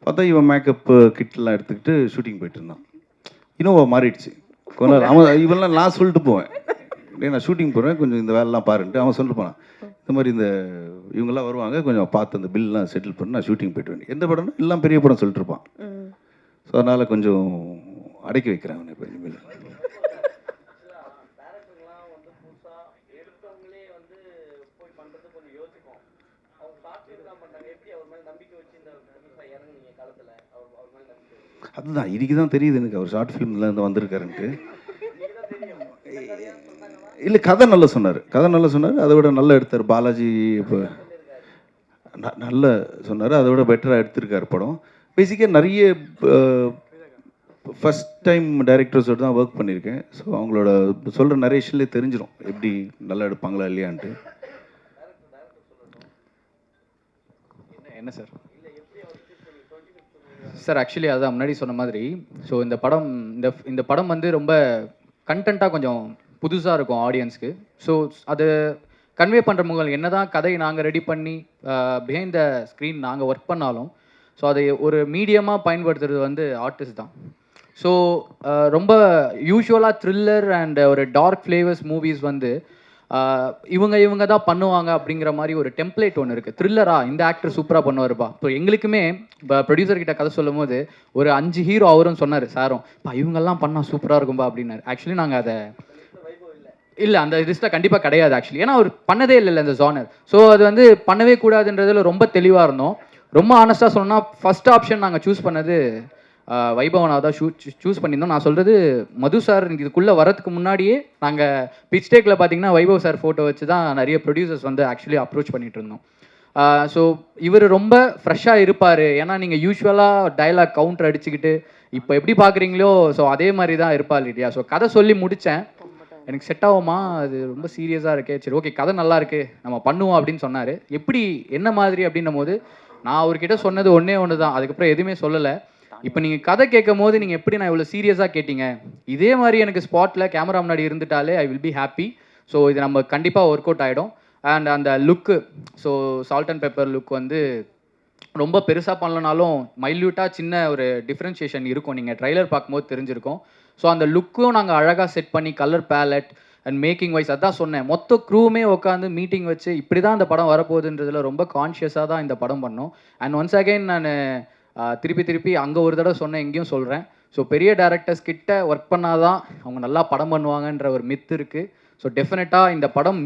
பார்த்தா இவன் மேக்கப்பு கிட்லாம் எடுத்துக்கிட்டு ஷூட்டிங் போயிட்டு இருந்தான். இனோவா மாறிடுச்சு. கொஞ்ச நாள் அவன் இவெல்லாம் நான் சொல்லிட்டு போவேன், நான் ஷூட்டிங் போகிறேன், கொஞ்சம் இந்த வேலைலாம் பாருன்ட்டு அவன் சொல்லிட்டு போனான். இந்த மாதிரி இந்த இவங்கெல்லாம் வருவாங்க, கொஞ்சம் பார்த்து அந்த பில்லாம் செட்டில் பண்ணி நான் ஷூட்டிங் போயிட்டு வேண்டிய. எந்த படம்னா எல்லாம் பெரிய படம் சொல்லிட்டு இருப்பான். ஸோ அதனால் கொஞ்சம் அடக்கி வைக்கிறேன் அவனை இப்போ இனிமேல். அதுதான் இன்னைக்கு தான் தெரியுது எனக்கு அவர் ஷார்ட் ஃபிலிம்ல இருந்து வந்திருக்காருன்ட்டு. இல்லை, கதை நல்லா சொன்னார், அதை விட நல்லா எடுத்தார் பாலாஜி. இப்போ நல்லா சொன்னார், அதை விட பெட்டராக எடுத்திருக்கார் படம். பேசிக்காக நிறைய ஃபஸ்ட் டைம் டைரக்டர்ஸோடு தான் ஒர்க் பண்ணியிருக்கேன். ஸோ அவங்களோட சொல்கிற நரேஷன்லேயே தெரிஞ்சிடும் எப்படி நல்லா எடுப்பாங்களா இல்லையான்ட்டு. என்ன சார் சார் ஆக்சுவலி அதான் முன்னாடி சொன்ன மாதிரி, ஸோ இந்த படம் வந்து ரொம்ப கண்டென்ட்டாக கொஞ்சம் புதுசாக இருக்கும் ஆடியன்ஸ்க்கு. ஸோ அது கன்வே பண்ணுற முகல் என்ன தான் கதை நாங்கள் ரெடி பண்ணி பிஹைண்ட் த ஸ்க்ரீன் நாங்கள் ஒர்க் பண்ணாலும், ஸோ அதை ஒரு மீடியமாக பயன்படுத்துறது வந்து ஆர்டிஸ்ட் தான். ஸோ ரொம்ப யூஸ்வலாக த்ரில்லர் அண்ட் ஒரு டார்க் ஃப்ளேவர்ஸ் மூவிஸ் வந்து இவங்க தான் பண்ணுவாங்க அப்படிங்கிற மாதிரி ஒரு டெம்ப்ளேட் ஒன்று இருக்குது. த்ரில்லரா இந்த ஆக்டர் சூப்பராக பண்ணுவாருப்பா. ஸோ எங்களுக்குமே இப்போ ப்ரொடியூசர் கிட்ட கதை சொல்லும் போது ஒரு 5 ஹீரோ அவரும் சொன்னார், சாரும் இவங்கெல்லாம் பண்ணால் சூப்பராக இருக்கும்பா அப்படின்னாரு. ஆக்சுவலி நாங்கள் அதை இல்லை அந்த லிஸ்ட்டில் கண்டிப்பாக கிடையாது ஆக்சுவலி, ஏன்னா அவர் பண்ணதே இல்லை இந்த ஜானர். ஸோ அது வந்து பண்ணவே கூடாதுன்றதுல ரொம்ப தெளிவாக இருந்தோம். ரொம்ப ஆனஸ்ட்டாக சொன்னால் ஃபஸ்ட் ஆப்ஷன் நாங்கள் சூஸ் பண்ணது வைபவனாக தான் சூஸ் பண்ணியிருந்தோம். நான் சொல்கிறது மது சார் இதுக்குள்ளே வரதுக்கு முன்னாடியே நாங்கள் பிச் டேக்கில் பார்த்தீங்கன்னா வைபவ் சார் ஃபோட்டோ வச்சு தான் நிறைய ப்ரொடியூசர்ஸ் வந்து ஆக்சுவலி அப்ரோச் பண்ணிகிட்டு இருந்தோம். ஸோ இவர் ரொம்ப ஃப்ரெஷ்ஷாக இருப்பார், ஏன்னா நீங்கள் யூஸ்வலாக டைலாக் கவுண்டர் அடிச்சுக்கிட்டு இப்போ எப்படி பார்க்குறீங்களோ ஸோ அதே மாதிரி தான் இருப்பார் இல்லையா. ஸோ கதை சொல்லி முடித்தேன், எனக்கு செட் ஆகுமா, அது ரொம்ப சீரியஸாக இருக்கே, சரி ஓகே கதை நல்லா இருக்கு நம்ம பண்ணுவோம் அப்படின்னு சொன்னார். எப்படி என்ன மாதிரி அப்படின்னும் போது நான் அவர்கிட்ட சொன்னது ஒன்று தான், அதுக்கப்புறம் எதுவுமே சொல்லலை. இப்போ நீங்கள் கதை கேட்கும் போது நீங்கள் எப்படி நான் இவ்வளோ சீரியஸாக கேட்டீங்க, இதே மாதிரி எனக்கு ஸ்பாட்டில் கேமரா முன்னாடி இருந்துட்டாலே I will be happy. So இது நம்ம கண்டிப்பாக ஒர்க் அவுட் ஆகிடும். அண்ட் அந்த look, so salt and pepper look வந்து ரொம்ப பெருசாக பண்ணலனாலும் மைல்யூட்டாக சின்ன ஒரு டிஃப்ரென்ஷியேஷன் இருக்கும், நீங்கள் ட்ரைலர் பார்க்கும்போது தெரிஞ்சிருக்கும். ஸோ அந்த லுக்கும் நாங்கள் அழகாக செட் பண்ணி colour palette and making wise அதான் சொன்னேன், மொத்த க்ரூவுமே உட்காந்து மீட்டிங் வச்சு இப்படி தான் இந்த படம் வரப்போகுதுன்றதுல ரொம்ப கான்ஷியஸாக தான் இந்த படம் பண்ணோம். அண்ட் ஒன்ஸ் அகைன் நான் திருப்பி அங்கே ஒரு தடவை சொன்னேன், எங்கேயும் சொல்கிறேன். ஸோ பெரிய டேரக்டர்ஸ் கிட்ட ஒர்க் பண்ணாதான் அவங்க நல்லா படம் பண்ணுவாங்கன்ற ஒரு மித்து இருக்குது. ஸோ டெஃபினட்டாக இந்த படம்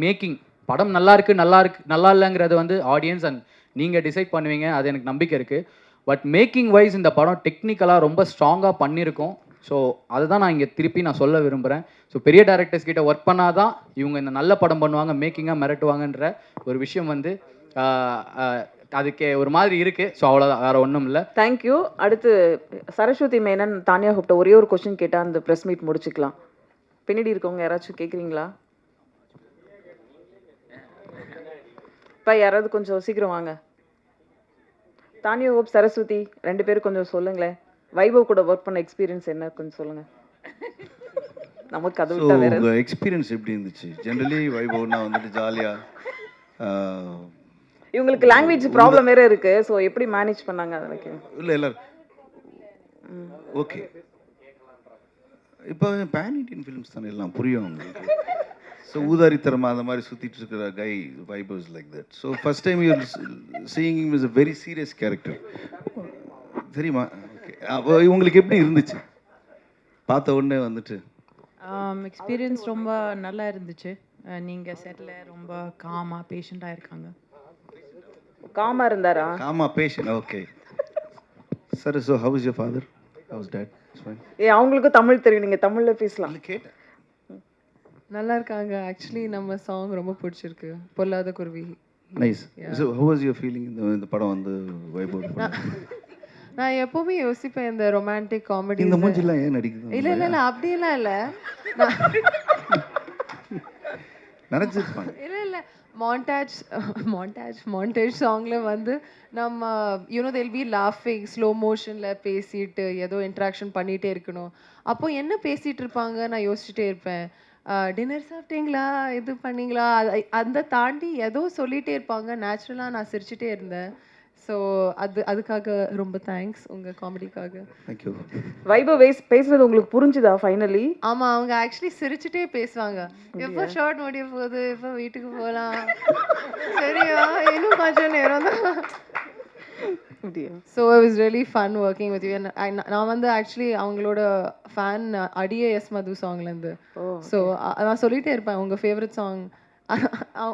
படம் நல்லா இல்லைங்கிறது வந்து ஆடியன்ஸ் அண்ட் நீங்கள் டிசைட் பண்ணுவீங்க, அது எனக்கு நம்பிக்கை இருக்குது. பட் மேக்கிங் வைஸ் இந்த படம் டெக்னிக்கலாக ரொம்ப ஸ்ட்ராங்காக பண்ணியிருக்கோம். ஸோ அதுதான் நான் இங்கே திருப்பி சொல்ல விரும்புகிறேன். ஸோ பெரிய டேரக்டர்ஸ் கிட்ட ஒர்க் பண்ணாதான் இவங்க இந்த நல்ல படம் பண்ணுவாங்க, மேக்கிங்காக மிரட்டுவாங்கன்ற ஒரு விஷயம் வந்து அதுக்கு ஒரு மாதிரி இருக்குது. ஸோ அவ்வளோதான், வேறு ஒன்றும் இல்லை. தேங்க்யூ. அடுத்து சரஸ்வதி மேனன் தானியா கூப்பிட்ட ஒரே ஒரு கொஸ்டின் கேட்டால் அந்த ப்ரெஸ் மீட் முடிச்சுக்கலாம். பின்னாடி இருக்கவங்க யாராச்சும் கேட்குறீங்களா? இப்போ யாராவது கொஞ்சம் சீக்கிரம் வாங்க. தானியா ஹோப் சரஸ்வதி 2 பேரும் கொஞ்சம் சொல்லுங்களேன், வைபவ் கூட ஒர்க் பண்ண எக்ஸ்பீரியன்ஸ் என்ன கொஞ்சம் சொல்லுங்கள். நமக்கு அது விட்டா வேற உங்கள் எக்ஸ்பீரியன்ஸ் எப்படி இருந்துச்சு? ஜென்ரலி வைபவ்னா வந்துட்டு ஜாலியாக, இவங்களுக்கு லாங்குவேஜ் ப்ராப்ளம் வேற இருக்கு, ஸோ எப்படி மேனேஜ் பண்ணாங்க அதுக்கு? இல்லை எல்லாரும் ஓகே. இப்போ பேன் இண்டியன் ஃபிலிம்ஸ் தானே, எல்லாம் புரியும் உங்களுக்கு. ஸோ ஊதாரித்தரமாக அந்த மாதிரி சுற்றிட்டு இருக்கிற guy Vaibhav is like that. So first time you're seeing him is a very serious character, தெரியுமா? ஓகே, அப்போ உங்களுக்கு எப்படி இருந்துச்சு பார்த்த உடனே வந்துட்டு? எக்ஸ்பீரியன்ஸ் ரொம்ப நல்லா இருந்துச்சு. நீங்கள் செட்டில் ரொம்ப காமாக பேஷண்ட்டாக இருக்காங்க. காமா இருந்தாரா? Coma patient, okay. Sir, so how is your father, how is dad? அவங்களுக்கும் தமிழ் தெரியும், நீங்கள் தமிழில் பேசலாம். கேட்டேன். நல்லா இருக்காங்க. ஆக்சுவலி நம்ம சாங் ரொம்ப பிடிச்சிருக்கு, பொல்லாத குருவி. Nice. So how was your feeling இந்த படம் வந்து வைபவ்? நான் எப்பவுமே யோசிப்பேன் இந்த ரொமான்டிக் காமெடி, இந்த மூஞ்சிலாம் ஏன் நடிக்குது? இல்லை அப்படியெல்லாம் இல்லை, நினச்சிருப்பாங்க. இல்லை மாண்டாஜ் சாங்ல வந்து நம்ம they'll be laughing ஸ்லோ மோஷன்ல பேசிட்டு ஏதோ இன்ட்ராக்ஷன் பண்ணிட்டே இருக்கணும். அப்போ என்ன பேசிட்டு இருப்பாங்க நான் யோசிச்சுட்டே இருப்பேன். டின்னர் சாப்பிட்டீங்களா, இது பண்ணீங்களா, அந்த தாண்டி ஏதோ சொல்லிட்டே இருப்பாங்க. நேச்சுரலாக நான் சிரிச்சுட்டே இருந்தேன். ஸோ அதுக்காக ரொம்ப தேங்க்ஸ் உங்கள் காமெடிக்காக. தேங்க்யூ. வைபவ் பேசுறது உங்களுக்கு புரிஞ்சுதா ஃபைனலி? ஆமாம், அவங்க ஆக்சுவலி சிரிச்சுட்டே பேசுவாங்க. எப்போ ஷார்ட் முடிய போகுது, எப்போ வீட்டுக்கு போகலாம், சரியா இன்னும் கொஞ்சம் நேரம் தான். So it was really fun working with you. நான் வந்து ஆக்சுவலி அவங்களோட ஃபேன் அடியே எஸ் மது சாங்லேருந்து. ஸோ நான் சொல்லிகிட்டே இருப்பேன் உங்கள் ஃபேவரட் சாங்.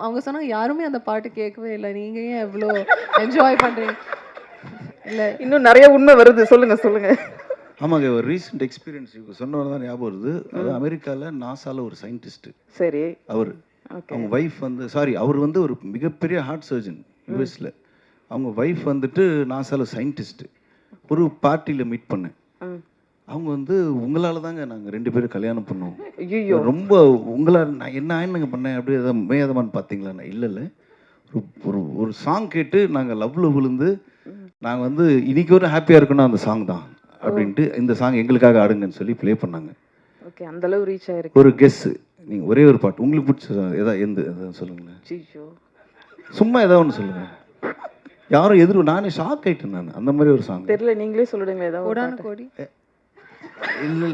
அவங்க சொன்னாங்க யாருமே அந்த பாட்டு கேட்கவே இல்லை, நீங்கள் ஏன் எவ்வளோ என்ஜாய் பண்ணுறீங்க? இல்லை இன்னும் நிறைய உண்மை வருது, சொல்லுங்க. ஆமாங்க, ஒரு ரீசெண்ட் எக்ஸ்பீரியன்ஸ் சொன்னவங்க தான் ஞாபகம் வருது. அது அமெரிக்காவில் நாசாவில் ஒரு சயின்டிஸ்ட்டு. சரி. அவங்க ஒய்ஃப் வந்து அவர் வந்து ஒரு மிகப்பெரிய ஹார்ட் சர்ஜன் யூஎஸில். அவங்க ஒய்ஃப் வந்துட்டு நாசாவில் சயின்டிஸ்ட்டு. ஒரு பார்ட்டியில் மீட் பண்ணேன். அவங்க வந்து உங்களால் தாங்க நாங்கள் 2 பேரும் கல்யாணம் பண்ணோம். ஐயோ, ரொம்ப உங்களால் நான் என்ன ஆயினுங்க பண்ணேன் அப்படி எதாவது மேதமான்னு பார்த்தீங்களா? நான் இல்லை இல்லை, ஒரு ஒரு ஒரு சாங் கேட்டு நாங்கள் லவ்வில் விழுந்து நாங்கள் வந்து இன்னைக்கு ஒரு ஹாப்பியாக இருக்கணும் அந்த சாங் தான் அப்படின்ட்டு இந்த சாங் எங்களுக்காக ஆடுங்கன்னு சொல்லி ப்ளே பண்ணாங்க. ஓகே, அந்த அளவு ரீச் ஆயிருக்கு. ஒரு கெஸ்ஸு, நீங்கள் ஒரே ஒரு பாட்டு உங்களுக்கு பிடிச்ச எதாவது எதாவது சொல்லுங்களேன். ஐயோ, சும்மா ஏதாவது ஒன்று சொல்லுங்கள். யாரும் நானே ஷாக் ஆயிட்டேன் நான். அந்த மாதிரி ஒரு சாங் தெரியல, நீங்களே சொல்லிடுங்க ஏதாவது ஒரு கோடான பாட்டு. கோடி இல்லை.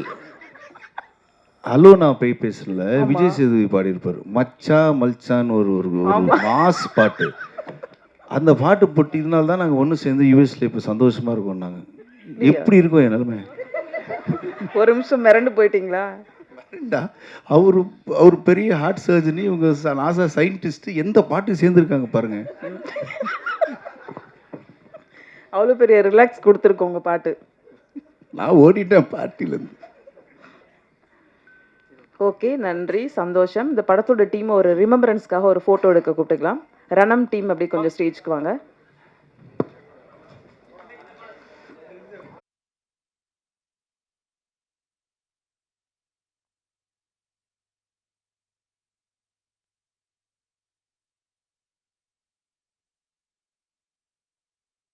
ஹலோ நான் போய் பேசல, விஜய் சேதுபதி பாடியிருப்பார் மச்சா மல்சான்னு ஒரு ஒரு மாஸ் பாட்டு. அந்த பாட்டு போட்டு இதனால தான் நாங்கள் ஒன்று சேர்ந்து யூஎஸ்ல இப்போ சந்தோஷமா இருக்கோம். நாங்கள் எப்படி இருக்கோம் என் நிலைமை? ஒரு நிமிஷம் மிரண்டு போயிட்டீங்களா? அவர் பெரிய ஹார்ட் சர்ஜனி, இவங்க நாசா சயின்டிஸ்ட், எந்த பாட்டு சேர்ந்துருக்காங்க பாருங்க. அவ்வளோ பெரிய ரிலாக்ஸ் கொடுத்துருக்கோம் உங்க பாட்டு. நான் ஓடிட்டேன் பார்ட்டிலேருந்து. ஓகே, நன்றி, சந்தோஷம். இந்த படத்தோட டீம் ஒரு ரிமெம்பரன்ஸ்க்காக ஒரு ஃபோட்டோ எடுக்க கூப்பிட்டுக்கலாம். ரணம் டீம் அப்படி கொஞ்சம் ஸ்டேஜ்க்கு வாங்க.